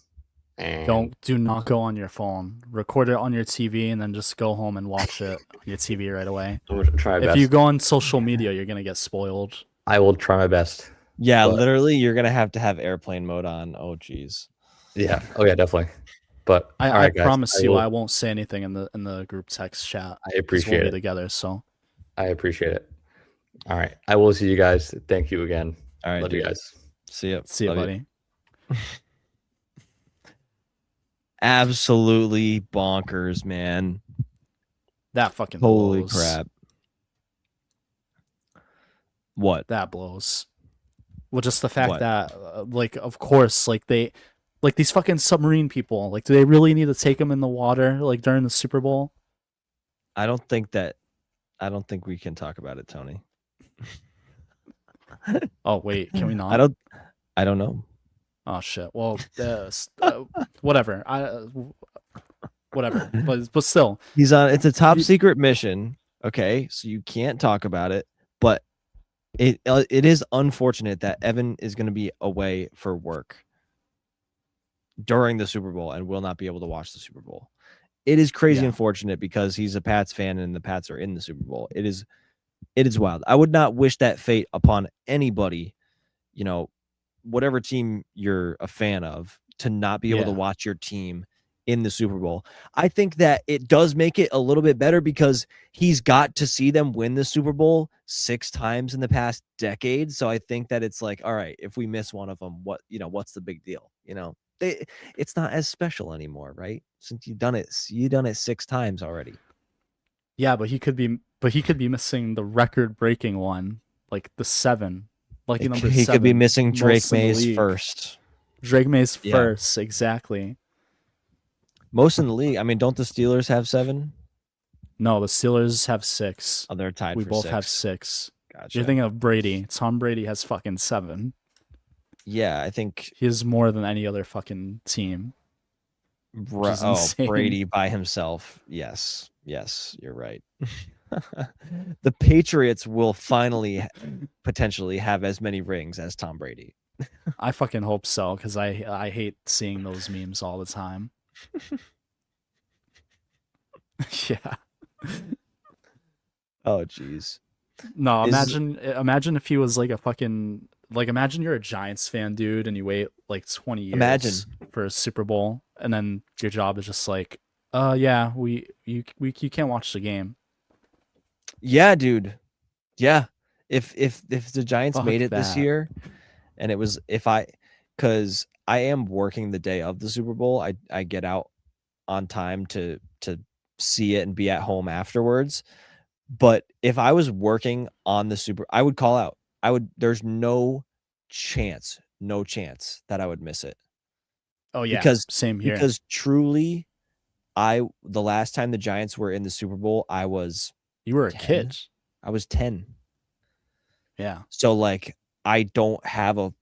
And do not go on your phone. Record it on your TV and then just go home and watch it on your TV right away. I'm gonna try my If best. you go on social media, you're gonna get spoiled. I will try my best. Yeah, But- literally, you're gonna have to have airplane mode on. Oh, geez. Yeah. Oh yeah, definitely. But all I right, guys, promise you, I won't say anything in the group text chat. I 'cause appreciate we'll it. be together. So I appreciate it. All right. I will see you guys. Thank you again. All right, Love you dude. guys. See ya. see you, Love buddy. Absolutely bonkers, man. That fucking Holy blows. crap. What? That blows. Well, just the fact What? that, of course, these fucking submarine people, do they really need to take them in the water, during the Super Bowl? I don't think we can talk about it, Tony. Oh wait, can we not? I don't know. Oh shit. Well, whatever. Whatever. But still, It's a top secret mission. Okay, so you can't talk about it. But it is unfortunate that Evan is going to be away for work during the Super Bowl and will not be able to watch the Super Bowl. It is crazy unfortunate because he's a Pats fan and the Pats are in the Super Bowl. It is wild. I would not wish that fate upon anybody, whatever team you're a fan of, to not be able to watch your team in the Super Bowl. I think that it does make it a little bit better because he's got to see them win the Super Bowl 6 times in the past decade. So I think that it's like, all right, if we miss one of them, what's the big deal? It's not as special anymore, right? Since you've done it 6 times already. Yeah, but he could be missing the record-breaking one, the 7. Lucky number 7. He could be missing Drake most in the May's league. first. Drake May's first, exactly. Most in the league. I mean, don't the Steelers have 7? No, the Steelers have 6. Oh, they're tied We for both 6. have 6. Gotcha. You're thinking of Brady. Tom Brady has fucking 7. Yeah, I think he has more than any other fucking team. Brady by himself. Yes, you're right. The Patriots will finally potentially have as many rings as Tom Brady. I fucking hope so, because I hate seeing those memes all the time. Yeah. Oh, jeez. No, imagine if he was a fucking imagine you're a Giants fan, dude, and you wait 20 years for a Super Bowl, and then your job is just you can't watch the game. Yeah, dude. Yeah. If the Giants made Fuck it this that. year, and it was because I am working the day of the Super Bowl, I get out on time to see it and be at home afterwards. But if I was working on the I would call out. There's no chance that I would miss it. Oh yeah, Because same here. truly the last time the Giants were in the Super Bowl, I was You were a 10. kid. I was 10. Yeah. So like I don't have a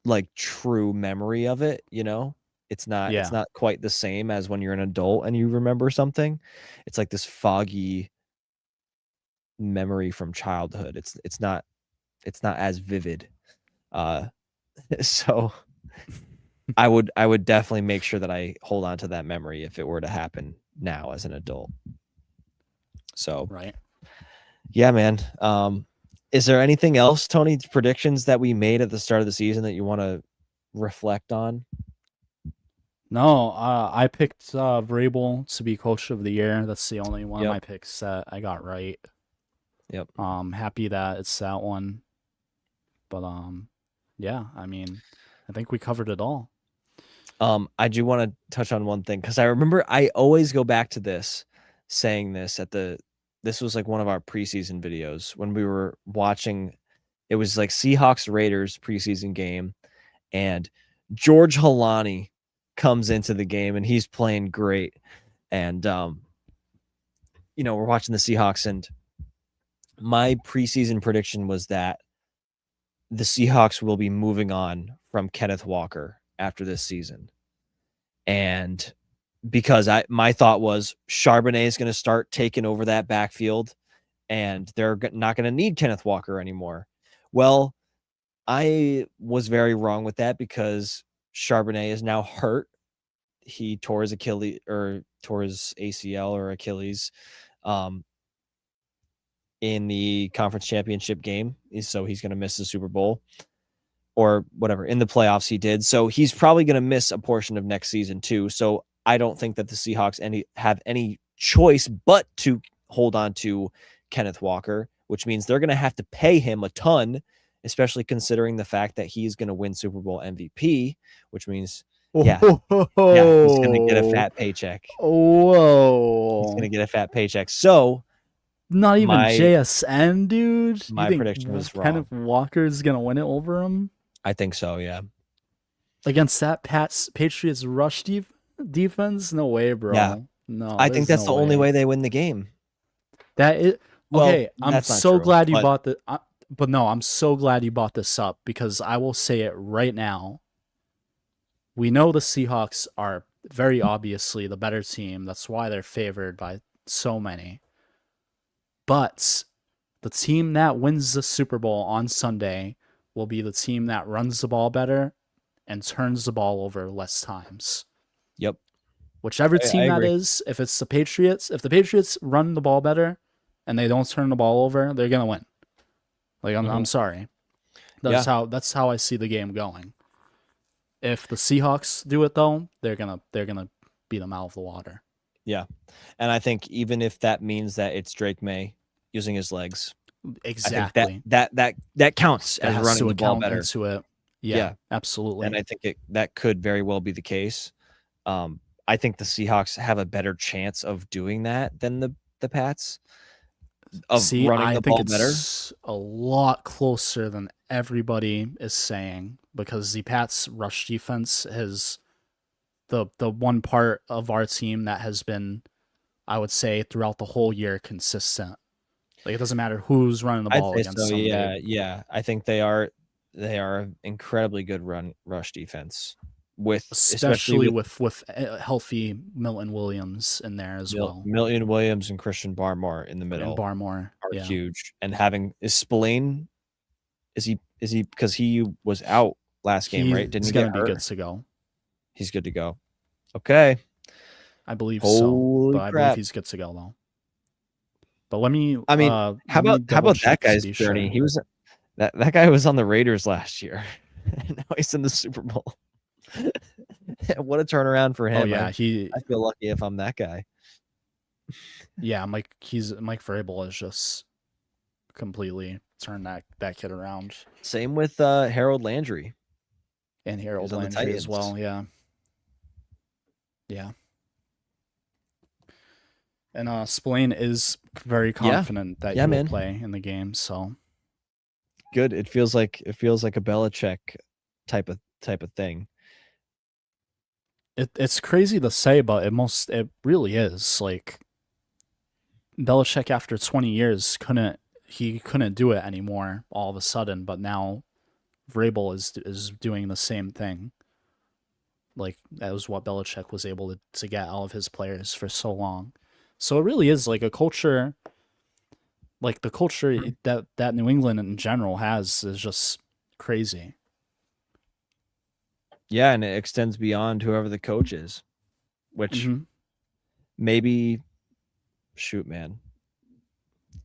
like true memory of it, you know? It's not quite the same as when you're an adult and you remember something. It's like this foggy memory from childhood. It's not as vivid. Uh so I would definitely make sure that I hold on to that memory if it were to happen now as an adult. So Right. yeah, man. Is there anything else, Tony, predictions that we made at the start of the season that you want to reflect on? No, I picked Vrabel to be coach of the year. That's the only one of Yep. my picks that I got right. Yep. Happy that it's that one. But yeah, I mean, I think we covered it all. I do want to touch on one thing because I remember I always go back to this, saying this this was like one of our preseason videos when we were watching. It was like Seahawks Raiders preseason game, and George Halani comes into the game and he's playing great. And you know, we're watching the Seahawks, and my preseason prediction was that the Seahawks will be moving on from Kenneth Walker after this season. And because my thought was Charbonnet is going to start taking over that backfield and they're not going to need Kenneth Walker anymore. Well, I was very wrong with that because Charbonnet is now hurt. He tore his Achilles or tore his ACL or Achilles in the conference championship game. So he's going to miss the Super Bowl or whatever. In the playoffs he did. So he's probably going to miss a portion of next season too. So I don't think that the Seahawks have any choice but to hold on to Kenneth Walker, which means they're going to have to pay him a ton, especially considering the fact that he's going to win Super Bowl MVP, which means yeah, he's going to get a fat paycheck. Whoa. He's going to get a fat paycheck. So not even JSN, dude. My prediction was wrong. Kenneth Walker's going to win it over him? I think so, yeah. Against that Patriots rush defense? No way, bro. Yeah. No, I think that's the only way they win the game. That is okay. Well, I'm so glad you bought the. But no, I'm so glad you bought this up because I will say it right now. We know the Seahawks are very obviously the better team. That's why they're favored by so many. But the team that wins the Super Bowl on Sunday will be the team that runs the ball better and turns the ball over less times. Yep. Whichever team that is, if it's the Patriots, if the Patriots run the ball better and they don't turn the ball over, they're gonna win. Like I'm sorry. That's how I see the game going. If the Seahawks do it though, they're gonna beat them out of the water. Yeah. And I think even if that means that it's Drake May using his legs. Exactly. That counts as running the ball better. Into it. Yeah, absolutely. And I think that could very well be the case. I think the Seahawks have a better chance of doing that than the Pats. Running the ball better. It's a lot closer than everybody is saying because the Pats' rush defense is the one part of our team that has been, I would say, throughout the whole year consistent. Like it doesn't matter who's running the ball against them. Yeah. I think they are incredibly good rush defense. Especially with healthy Milton Williams in there as well. Milton Williams and Christian Barmore in the middle. And Barmore are huge. And is Spillane, is he because he was out last game, right? He's gonna be good to go. He's good to go. Okay. I believe so. But I believe he's good to go though. But let me how about that guy's journey? Sure. He was that guy was on the Raiders last year. And now he's in the Super Bowl. What a turnaround for him. Oh yeah, I feel lucky if I'm that guy. Yeah, Mike Vrabel is just completely turned that kid around. Same with Harold Landry. And Harold He's on the Landry as Titans. well, yeah. Yeah. And Spillane is very Yeah. confident that Yeah, he will man. play in the game, so Good. It feels like a Belichick type of thing. it's crazy to say, but it really is. Like Belichick after 20 years couldn't do it anymore all of a sudden, but now Vrabel is doing the same thing. Like that was what Belichick was able to get out of his players for so long. So it really is like a culture, like the culture Mhm. that New England in general has is just crazy. Yeah, and it extends beyond whoever the coach is, which Mm-hmm. maybe, shoot, man,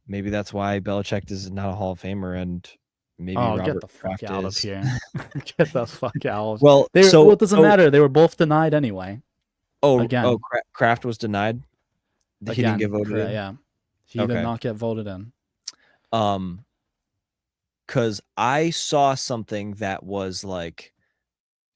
maybe that's why Belichick is not a Hall of Famer, and maybe Oh, get Robert the fuck Kraft out of is. here! Get the fuck out! Well, Well, it doesn't matter. They were both denied anyway. Again, Kraft was denied. He didn't get voted correct. in. Yeah, he did Okay. not get voted in. Because I saw something that was like,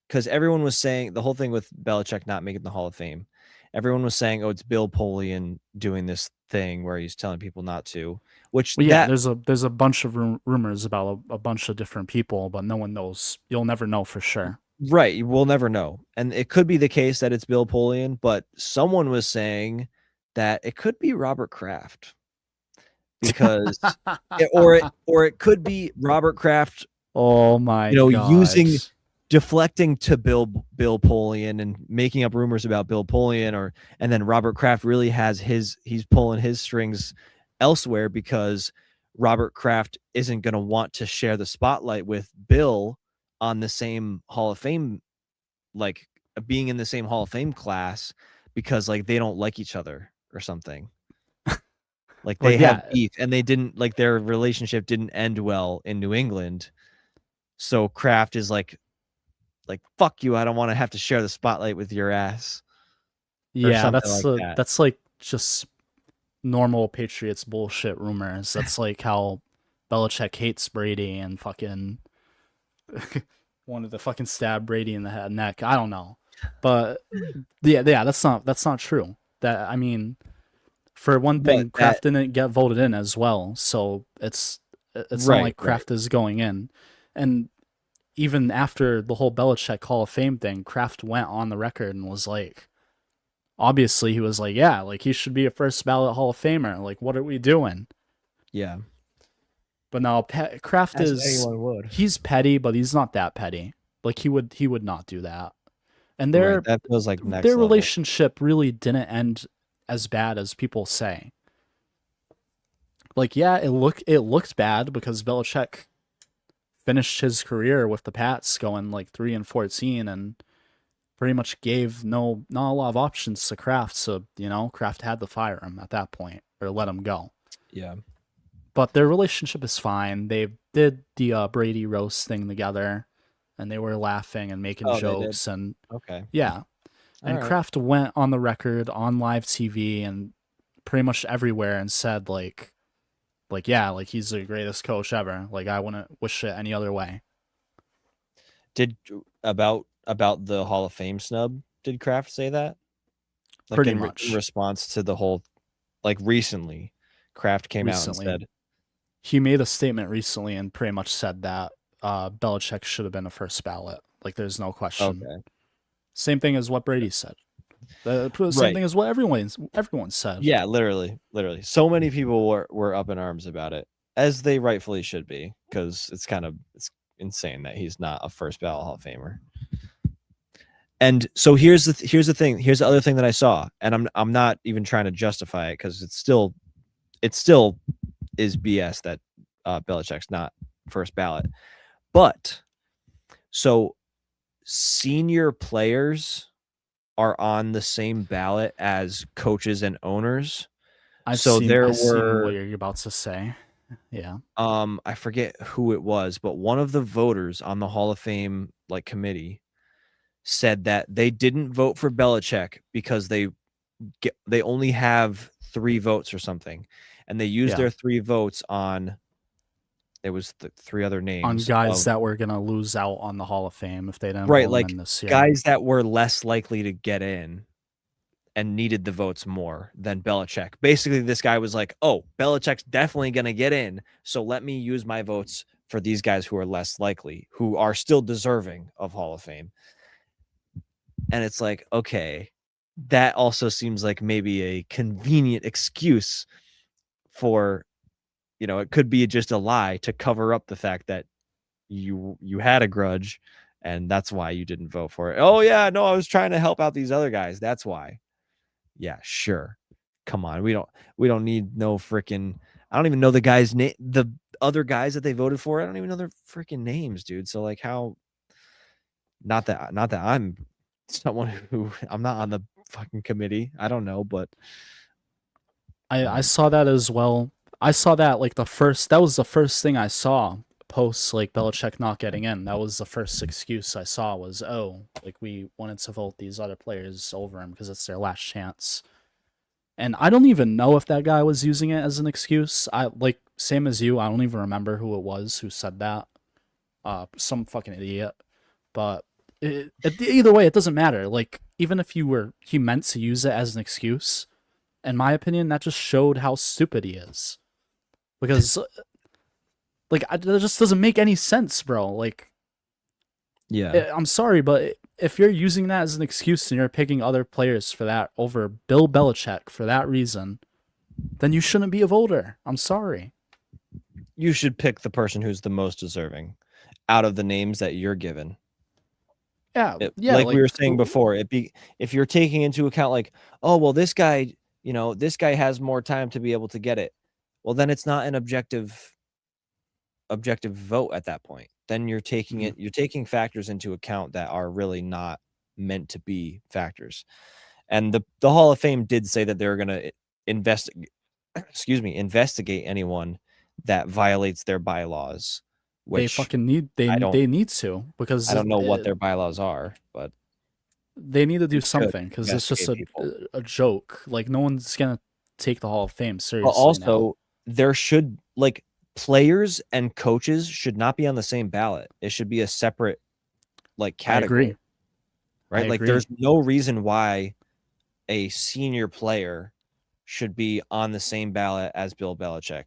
because everyone was saying the whole thing with Belichick not making the Hall of Fame. Everyone was saying, "Oh, it's Bill Polian doing this thing where he's telling people not to." Which Well, yeah, that there's a bunch of rumors about a bunch of different people, but no one knows. You'll never know for sure. right, we'll never know, and it could be the case that it's Bill Polian, but someone was saying that it could be Robert Kraft because, or it could be Robert Kraft, Oh my god! using deflecting to Bill Polian and making up rumors about Bill Polian, and then Robert Kraft really has he's pulling his strings elsewhere because Robert Kraft isn't going to want to share the spotlight with Bill on the same Hall of Fame, like being in the same Hall of Fame class, because like they don't like each other or something. Like Well, they have yeah, beef and they didn't, like, their relationship didn't end well in New England. So Kraft is like, fuck you, I don't want to have to share the spotlight with your ass, or yeah. something like that. That's like just normal Patriots bullshit rumors. That's like how Belichick hates Brady and fucking wanted to fucking stab Brady in the neck. I don't know, but yeah, that's not true. That I mean, for one What thing, that Kraft didn't get voted in as well, so it's not Right, like right. Kraft is going in. And even after the whole Belichick Hall of Fame thing, Kraft went on the record and was like, obviously he was like, yeah, like he should be a first ballot Hall of Famer. Like, what are we doing? Yeah. But now Kraft As is anyone would. he's petty, but he's not that petty. Like he would not do that. And Right, that feels like next their level. relationship really didn't end as bad as people say. Like, yeah, it looked bad because Belichick finished his career with the Pats going like 3-14 and pretty much gave not a lot of options to Kraft. So, Kraft had to fire him at that point or let him go. Yeah. But their relationship is fine. They did the Brady roast thing together and they were laughing and making Oh, they did? jokes. And Okay. yeah. And Alright. Kraft went on the record on live TV and pretty much everywhere and said yeah, like he's the greatest coach ever. Like I wouldn't wish it any other way. Did about the Hall of Fame snub, did Kraft say that? Like, Pretty in much response to the whole, like, recently, Kraft came out and recently. said, He made a statement recently and pretty much said that Belichick should have been a first ballot. Like there's no question. okay. Same thing as what Brady said. The same Right. thing as what everyone said. Yeah, literally. So many people were up in arms about it, as they rightfully should be, because it's insane that he's not a first ballot Hall of Famer. And so here's the thing. Here's the other thing that I saw, and I'm not even trying to justify it because it still is BS that Belichick's not first ballot. But so senior players are on the same ballot as coaches and owners. I've So seen there what were, you're about to say. Yeah. I forget who it was, but one of the voters on the Hall of Fame like committee said that they didn't vote for Belichick because they they only have 3 votes or something, and they use Yeah. their 3 votes on it was the 3 other On names guys of that were gonna lose out on the Hall of Fame if they didn't right, vote them like, in this year. guys that were less likely to get in and needed the votes more than Belichick. Basically, this guy was like, "Oh, Belichick's definitely gonna get in, so let me use my votes for these guys who are less likely, who are still deserving of Hall of Fame." And it's like, okay, that also seems like maybe a convenient excuse for, it could be just a lie to cover up the fact that you had a grudge and that's why you didn't vote for it. Oh yeah, no, I was trying to help out these other guys. That's why. Yeah, sure. Come on. We don't need no freaking I don't even know the guys name the other guys that they voted for. I don't even know their freaking names, dude. So like how not that I'm someone who I'm not on the fucking committee. I don't know, but I saw that as well. I saw that like that was the first thing I saw post like Belichick not getting in. That was the first excuse I saw was, oh, like we wanted to vote these other players over him because it's their last chance. And I don't even know if that guy was using it as an excuse. I like same as you, I don't even remember who it was who said that. Some fucking idiot. But either way, it doesn't matter. Like even if he meant to use it as an excuse, in my opinion, that just showed how stupid he is. Because like that just doesn't make any sense, bro. Like yeah. I'm sorry, but if you're using that as an excuse and you're picking other players for that over Bill Belichick for that reason, then you shouldn't be a voter. I'm sorry. You should pick the person who's the most deserving out of the names that you're given. Yeah, yeah. Like we Like were saying before, if you're taking into account like, oh well, this guy has more time to be able to get it. Well, then it's not an objective vote at that point. Then you're taking factors into account that are really not meant to be factors. And the Hall of Fame did say that they're going to investigate anyone that violates their bylaws, they which fucking need I don't they need to because I don't know what their bylaws are, but they need to they do should something because it's just investigate people. a joke. Like no one's gonna take the Hall of Fame But seriously now. also there should like players and coaches should not be on the same ballot. It should be a separate like I agree. category, I right? Like there's agree. no reason why a senior player should be on the same ballot as Bill Belichick.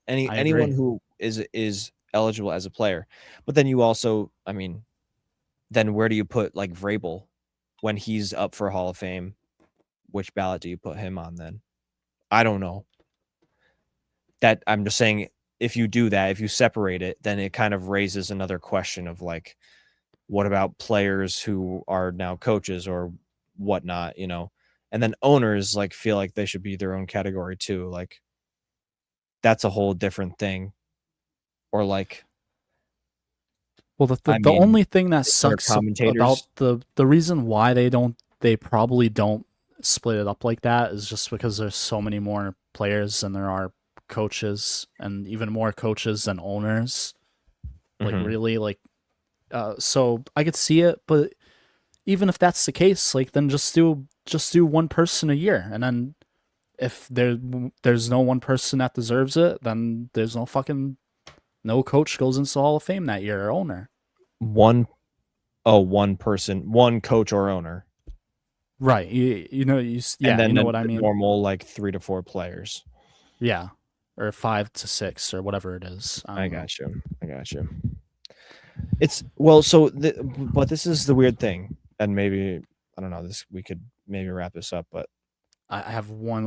I Anyone agree. who is eligible as a player. But then you also, I mean, then where do you put like Vrabel when he's up for Hall of Fame? Which ballot do you put him on then? I don't know. That I'm just saying if you do that, if you separate it, then it kind of raises another question of like, what about players who are now coaches or whatnot, And then owners like feel like they should be their own category too. Like that's a whole different thing. Or like, Well, I the mean, only thing that their sucks about commentators. the reason why they probably don't split it up like that is just because there's so many more players than there are coaches, and even more coaches than owners. Like Mhm. really, like so I could see it, but even if that's the case, like then just do one person a year, and then if there's no one person that deserves it, then there's no coach goes into the Hall of Fame that year or owner. One person, one coach or owner. Right. And Yeah, you then know the what I mean? normal like 3 to 4 players. Yeah. Or 5 to 6 or whatever it is. I I don't know. got you. I got you. It's well, so but this is the weird thing, and maybe I don't know. This we could maybe wrap this up, but I have one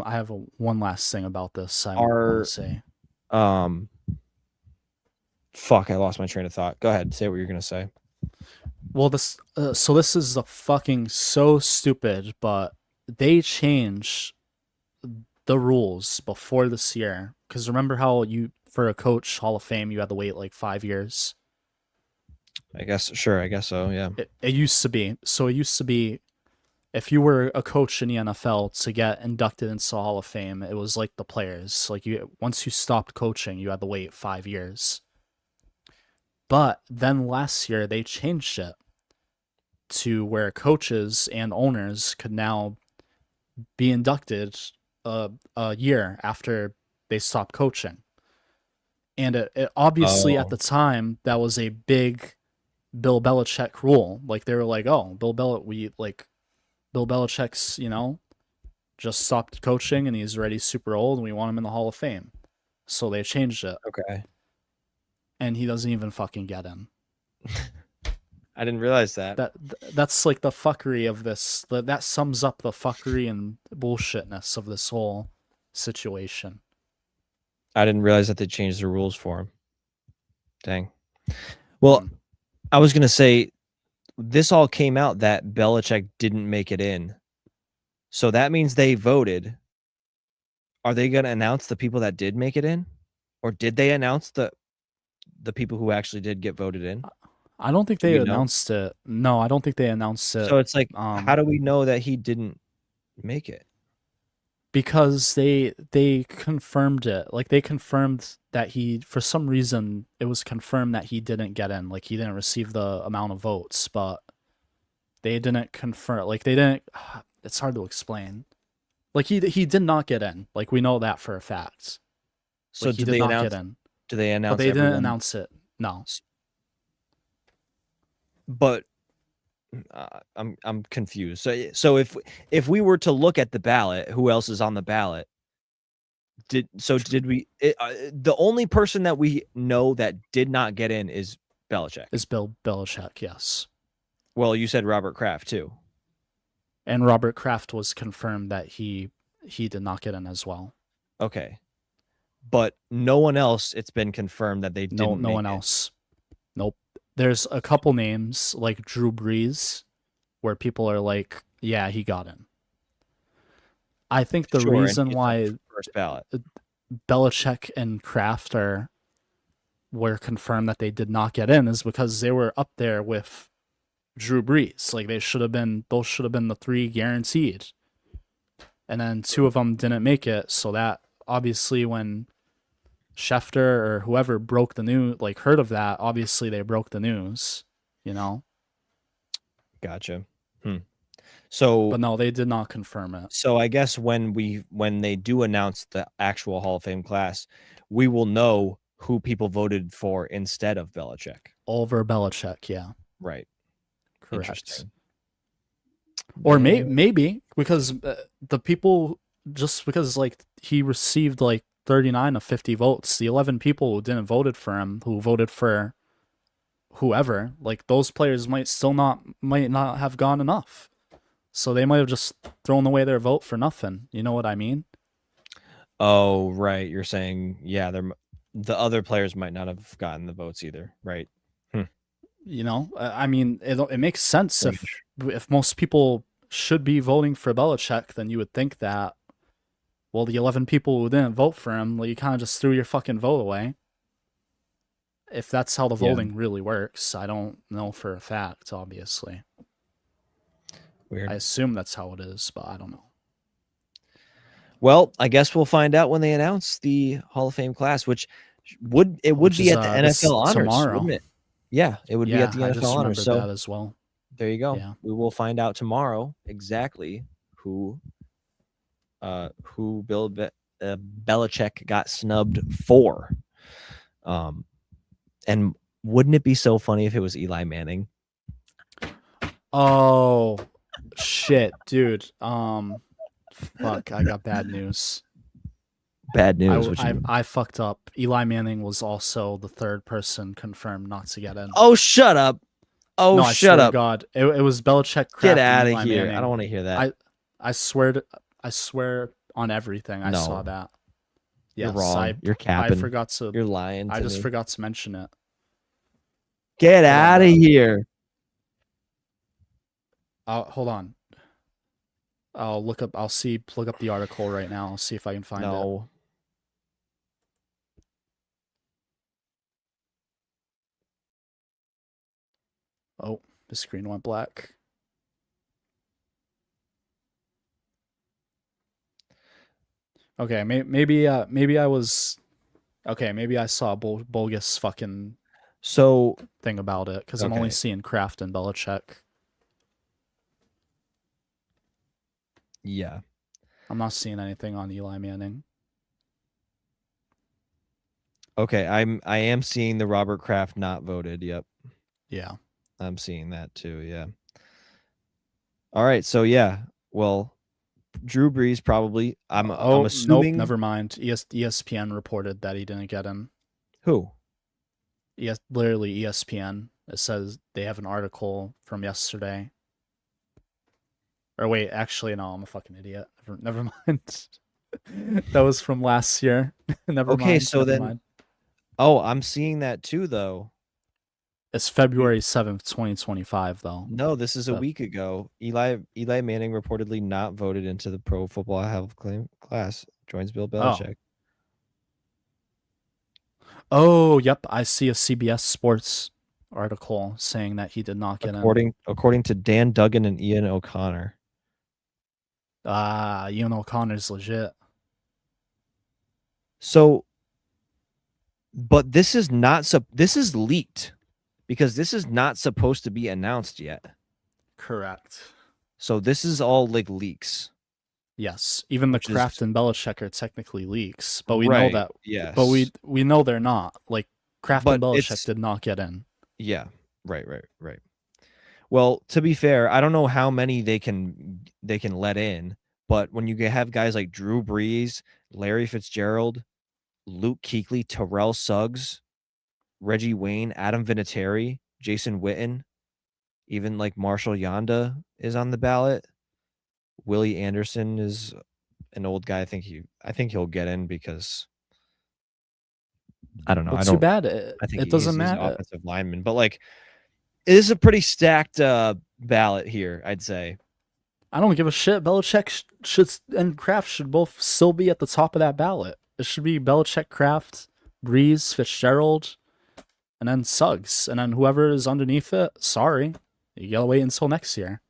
last thing about this I want to our say. um, fuck, I lost my train of thought. Go ahead, say what you're gonna say. Well, this is the fucking so stupid, but they changed the rules before this year. Because remember how for a coach Hall of Fame, you had to wait like 5 years? I guess sure. I guess so. Yeah. It used to be. So it used to be if you were a coach in the NFL to get inducted into the Hall of Fame, it was like the players. Like once you stopped coaching, you had to wait 5 years. But then last year they changed it to where coaches and owners could now be inducted a year after they stopped coaching. And it obviously at Oh, the time that was a big Bill Belichick rule. Like they were like, oh, Bill Belichick's, just stopped coaching and he's already super old and we want him in the Hall of Fame. So they changed it. okay. And he doesn't even fucking get in. I didn't realize that. That's like the fuckery of this. That sums up the fuckery and bullshitness of this whole situation. I didn't realize that they changed the rules for him. Dang. Well, Hmm. I was gonna say this all came out that Belichick didn't make it in. So that means they voted. Are they gonna announce the people that did make it in? Or did they announce the people who actually did get voted in? I don't think Do they you know? announced it. No, I don't think they announced it. So it's like, how do we know that he didn't make it? Because they confirmed it. Like they confirmed that he, for some reason, it was confirmed that he didn't get in. Like he didn't receive the amount of votes, but they didn't confirm. Like they didn't. It's hard to explain. Like he did not get in. Like we know that for a fact. So Like he did not get in. do they But announce they didn't everyone? announce it. No. But I'm confused. So if we were to look at the ballot, who else is on the ballot? Did we? The only person that we know that did not get in is Belichick. Is Bill Belichick? Yes. Well, you said Robert Kraft too. And Robert Kraft was confirmed that he did not get in as well. Okay, but no one else. It's been confirmed that they didn't. No one else. Nope. There's a couple names like Drew Brees, where people are like, yeah, he got in. I think the reason why first ballot Belichick and Kraft were confirmed that they did not get in is because they were up there with Drew Brees. Like those should have been the three guaranteed. And then two of them didn't make it, so that obviously when Schefter or whoever broke the news, like heard of that, obviously they broke the news, Gotcha. So, but no, they did not confirm it. So I guess when they do announce the actual Hall of Fame class, we will know who people voted for instead of Belichick. Over Belichick, yeah. Right. Correct. Interesting. Or maybe because the people, just because like he received like 39 of 50 votes, the 11 people who didn't voted for him, who voted for whoever, like those players might not have gone enough. So they might have just thrown away their vote for nothing. You know what I mean? Oh, right. You're saying, yeah, the other players might not have gotten the votes either, right? I mean, it makes sense if most people should be voting for Belichick, then you would think that, well, the 11 people who didn't vote for him, well, you kind of just threw your fucking vote away. If that's how the voting really works, I don't know for a fact, obviously. Weird. I assume that's how it is, but I don't know. Well, I guess we'll find out when they announce the Hall of Fame class, which would be at the NFL honors, tomorrow. wouldn't it? Yeah, it would be at the NFL honors. So that as well. There you go. Yeah. We will find out tomorrow exactly who Bill Belichick got snubbed for. And wouldn't it be so funny if it was Eli Manning? Oh shit, dude. Fuck, I got bad news. Bad news. I fucked up. Eli Manning was also the third person confirmed not to get in. Oh, shut up. Oh, no, shut up. God. It was Belichick, Kraft, get out of here. Manning. I don't want to hear that. I swear on everything I saw that. Yes, you're wrong. You're capping. I forgot to. You're lying. I just forgot to mention it. Get out of here. Hold on. I'll look up the article right now. I'll see if I can find it. Oh, the screen went black. Okay, maybe I was okay. Maybe I saw a bogus fucking thing about it because I'm only seeing Kraft and Belichick. Yeah. I'm not seeing anything on Eli Manning. Okay, I am seeing the Robert Kraft not voted. Yep, Yeah. I'm seeing that too. Yeah. All right, so yeah, well, Drew Brees probably. I'm Nope, assuming never mind. ESPN reported that he didn't get in. who? Literally ESPN. It says they have an article from yesterday. Or wait, actually, no, I'm a fucking idiot. Never mind. That was from last year. Never Okay, mind. so Never then, mind. oh, I'm seeing that too, though. It's February 7th, 2025, though. No, this is a week ago. Eli Manning reportedly not voted into the Pro Football Hall of Fame class. Joins Bill Belichick. Oh, yep. I see a CBS Sports article saying that he did not get in. According to Dan Duggan and Ian O'Connor. Ian O'Connor's legit. So, but this is not this is leaked because this is not supposed to be announced yet. Correct. So this is all like leaks. Yes, even the Kraft and Belichick are technically leaks, but we know that. Yes, but we know they're not. Like Kraft and Belichick did not get in. Yeah, right. Well, to be fair, I don't know how many they can let in, but when you have guys like Drew Brees, Larry Fitzgerald, Luke Kuechly, Terrell Suggs, Reggie Wayne, Adam Vinatieri, Jason Witten, even like Marshall Yanda is on the ballot. Willie Anderson is an old guy. I think he'll get in because I don't know. Well, too bad. I think it doesn't he's an matter. offensive lineman, but like it is a pretty stacked ballot here, I'd say. I don't give a shit. Belichick and Kraft should both still be at the top of that ballot. It should be Belichick, Kraft, Brees, Fitzgerald, and then Suggs, and then whoever is underneath it. Sorry, you gotta wait until next year.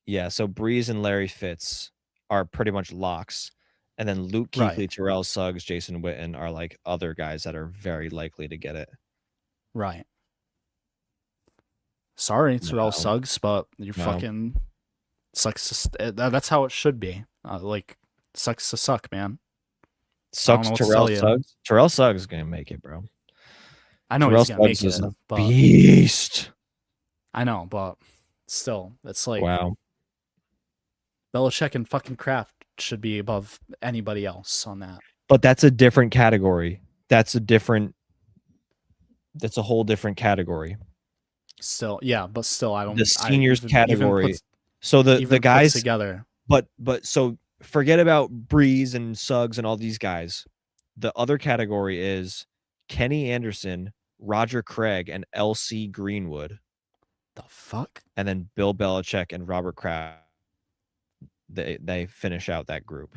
Yeah, so Brees and Larry Fitz are pretty much locks. And then Luke Kuechly, Terrell Suggs, Jason Witten are like other guys that are very likely to get it. Right. Sorry, Terrell Suggs, but you fucking sucks. That's how it should be. Like, sucks to suck, man. Sucks Terrell Suggs. Terrell Suggs is gonna make it, bro. I know he's gonna make it, but beast. I know, but still, it's like wow. Belichick and fucking Kraft should be above anybody else on that. But that's a different category. That's a whole different category. Still, yeah, but still, I don't. The seniors category. So the guys together. But so forget about Brees and Suggs and all these guys. The other category is Kenny Anderson, Roger Craig, and L.C. Greenwood. The fuck? And then Bill Belichick and Robert Kraft. They finish out that group.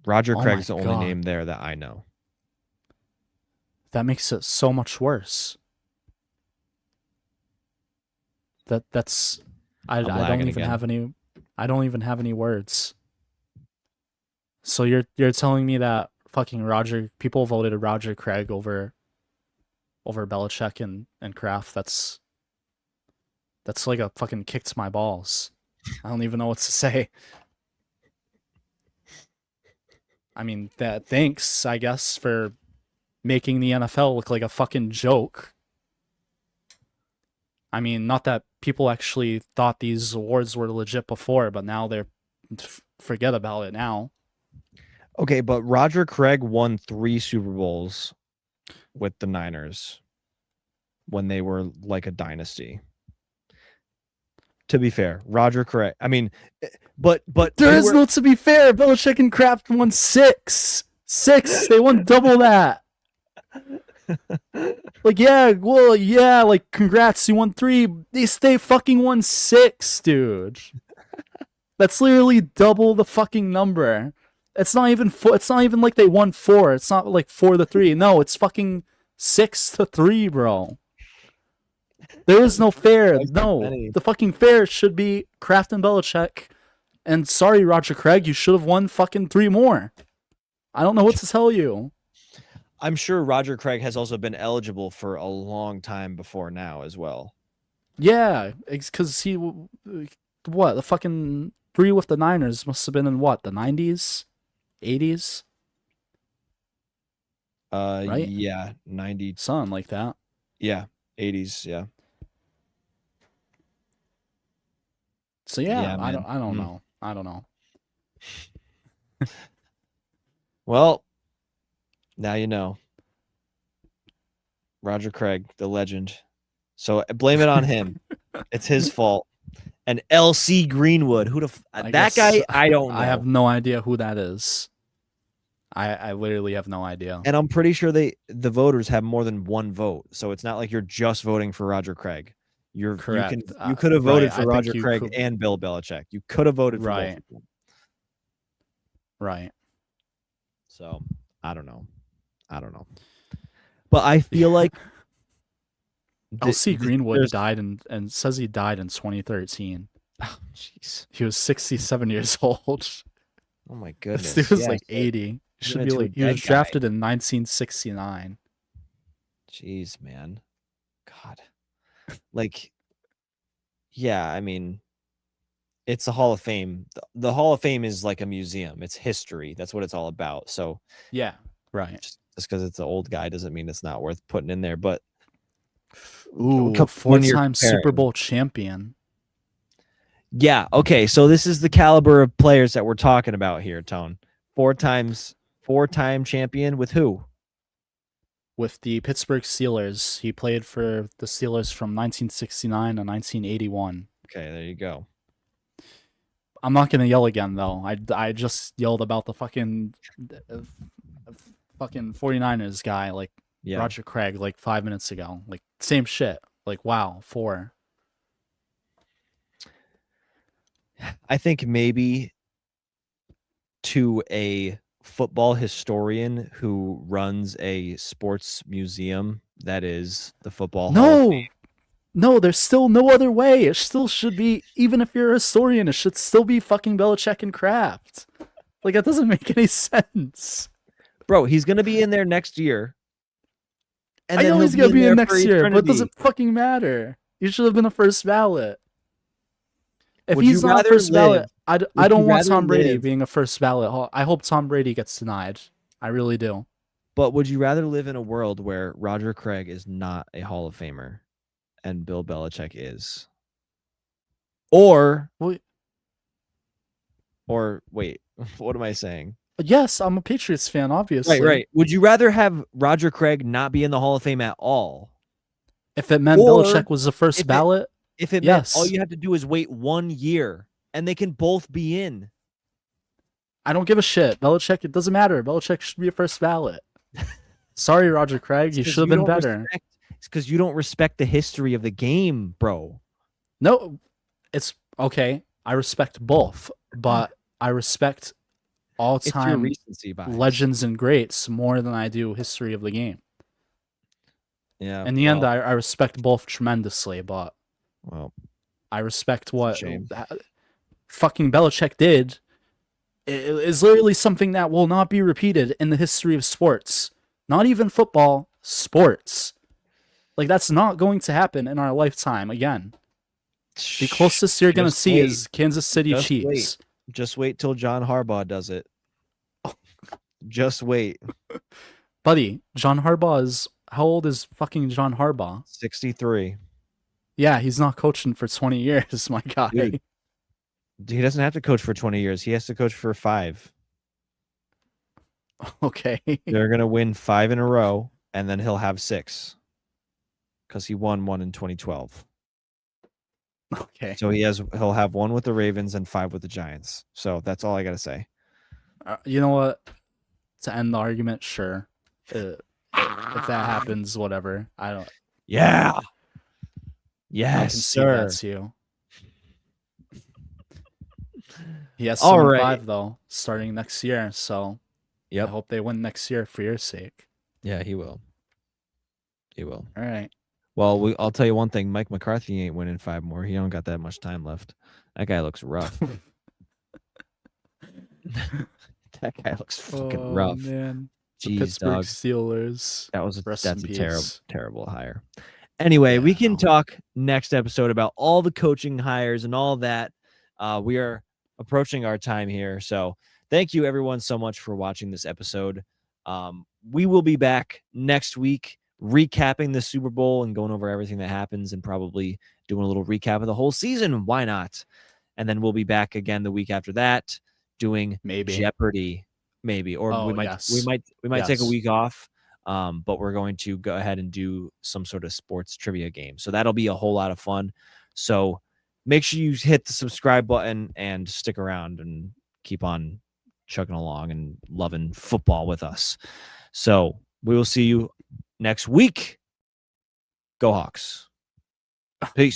Roger Craig's the only name there that I know. That makes it so much worse. That's I don't even have any words. So you're telling me that fucking people voted Roger Craig over Belichick and Kraft. That's like a fucking kick to my balls. I don't even know what to say. I mean, thanks, I guess, for making the NFL look like a fucking joke. I mean, not that people actually thought these awards were legit before, but now they're forget about it now. Okay, but Roger Craig won 3 Super Bowls with the Niners when they were like a dynasty. To be fair, Roger Craig. I mean, but there is no to be fair. Belichick and Kraft won 6. They won double that. Like, like, congrats, you won 3. They fucking won 6, dude. That's literally double the fucking number. It's not even it's not even like they won 4. It's not like 4-3. No, it's fucking 6-3, bro. There is no fair. No, the fucking fair should be Kraft and Belichick. And sorry, Roger Craig, you should have won fucking 3 more. I don't know what to tell you. I'm sure Roger Craig has also been eligible for a long time before now as well. Yeah, because what, the fucking 3 with the Niners must have been in what, the 90s, 80s, right? Yeah, 90. Something like that. Yeah, 80s. Yeah, So yeah, yeah, I man. don't know. I don't know. Well, now you know. Roger Craig, the legend. So blame it on him. It's his fault. And LC Greenwood, I that guess guy? I don't I have know. no idea who that is. I literally have no idea. And I'm pretty sure the voters have more than one vote. So it's not like you're just voting for Roger Craig. Correct. You could have Right. voted I for think Roger you Craig could. and Bill Belichick. You could have voted for both Right. of them. Right. So I don't know. But I feel like LC Greenwood there's died and says he died in 2013. oh jeez. He was 67 years old. Oh my This goodness. dude was Yeah, like so 80. He should given be it to a like, he was dead guy. drafted in 1969. Jeez, man. God. Like, yeah, I mean, it's a Hall of Fame. The Hall of Fame is like a museum. It's history. That's what it's all about. So Yeah. Right. just because it's an old guy doesn't mean it's not worth putting in there. But Ooh, when you're four-time Super comparing, Bowl champion. yeah, okay. So this is the caliber of players that we're talking about here, Tone. Four-time champion with who? With the Pittsburgh Steelers. He played for the Steelers from 1969 to 1981. Okay, there you go. I'm not gonna yell again though. I just yelled about the fucking 49ers guy, like Yeah. Roger Craig, like 5 minutes ago. Like same shit. Like wow, 4. I think maybe to a football historian who runs a sports museum that is the Football Hall of Fame. No, there's still no other way. It still should be, even if you're a historian, it should still be fucking Belichick and Kraft. Like that doesn't make any sense. Bro, he's gonna be in there next year. And I then know he'll he's gonna be there in for next year, but it eternity. doesn't fucking matter. You should have been a first ballot. If Would you he's not rather first ballot, live- I would don't you want rather Tom Brady live- being a first ballot. I hope Tom Brady gets denied. I really do. But would you rather live in a world where Roger Craig is not a Hall of Famer and Bill Belichick is? Or Well, wait, what am I saying? yes, I'm a Patriots fan, obviously. Right. Would you rather have Roger Craig not be in the Hall of Fame at all? If it meant Or Belichick was the first ballot, If it meant all you have to do is wait 1 year and they can both be in. I don't give a shit. Belichick, it doesn't matter. Belichick should be a first ballot. Sorry, Roger Craig, you should have been better. It's because you don't respect the history of the game, bro. No, it's okay. I respect both, but I respect all-time recency bias. legends and greats more than I do history of the game. Yeah. In the end, I respect both tremendously, but I respect what fucking Belichick did. It is literally something that will not be repeated in the history of sports. Not even football, sports. Like, that's not going to happen in our lifetime again. The closest you're going to see is Kansas City Chiefs. Just wait till John Harbaugh does it. Just wait. Buddy, John Harbaugh is... How old is fucking John Harbaugh? 63. Yeah, he's not coaching for 20 years, my guy. Dude, he doesn't have to coach for 20 years. He has to coach for 5. Okay. They're going to win 5 in a row, and then he'll have 6. Because he won 1 in 2012. Okay. So he'll have 1 with the Ravens and 5 with the Giants. So that's all I got to say. You know what? To end the argument, sure. If that happens, whatever. I don't. Yeah. I Yes, can see sir. that's you. He has All 75 right. though, starting next year. So I Yep. hope they win next year for your sake. Yeah, he will. He will. All right. Well, I'll tell you one thing. Mike McCarthy ain't winning 5 more. He don't got that much time left. That guy looks rough. That guy looks fucking rough. Man. The Jeez, Pittsburgh dog. Steelers. That's Rest in a peace. terrible hire. Anyway, Yeah, we can no. talk next episode about all the coaching hires and all that. We are approaching our time here. So thank you everyone so much for watching this episode. We will be back next week recapping the Super Bowl and going over everything that happens and probably doing a little recap of the whole season. Why not? And then we'll be back again the week after that doing Maybe. Jeopardy, maybe, or we might take a Yes. week off. But we're going to go ahead and do some sort of sports trivia game. So that'll be a whole lot of fun. So make sure you hit the subscribe button and stick around and keep on chugging along and loving football with us. So we will see you next week. Go Hawks. Peace.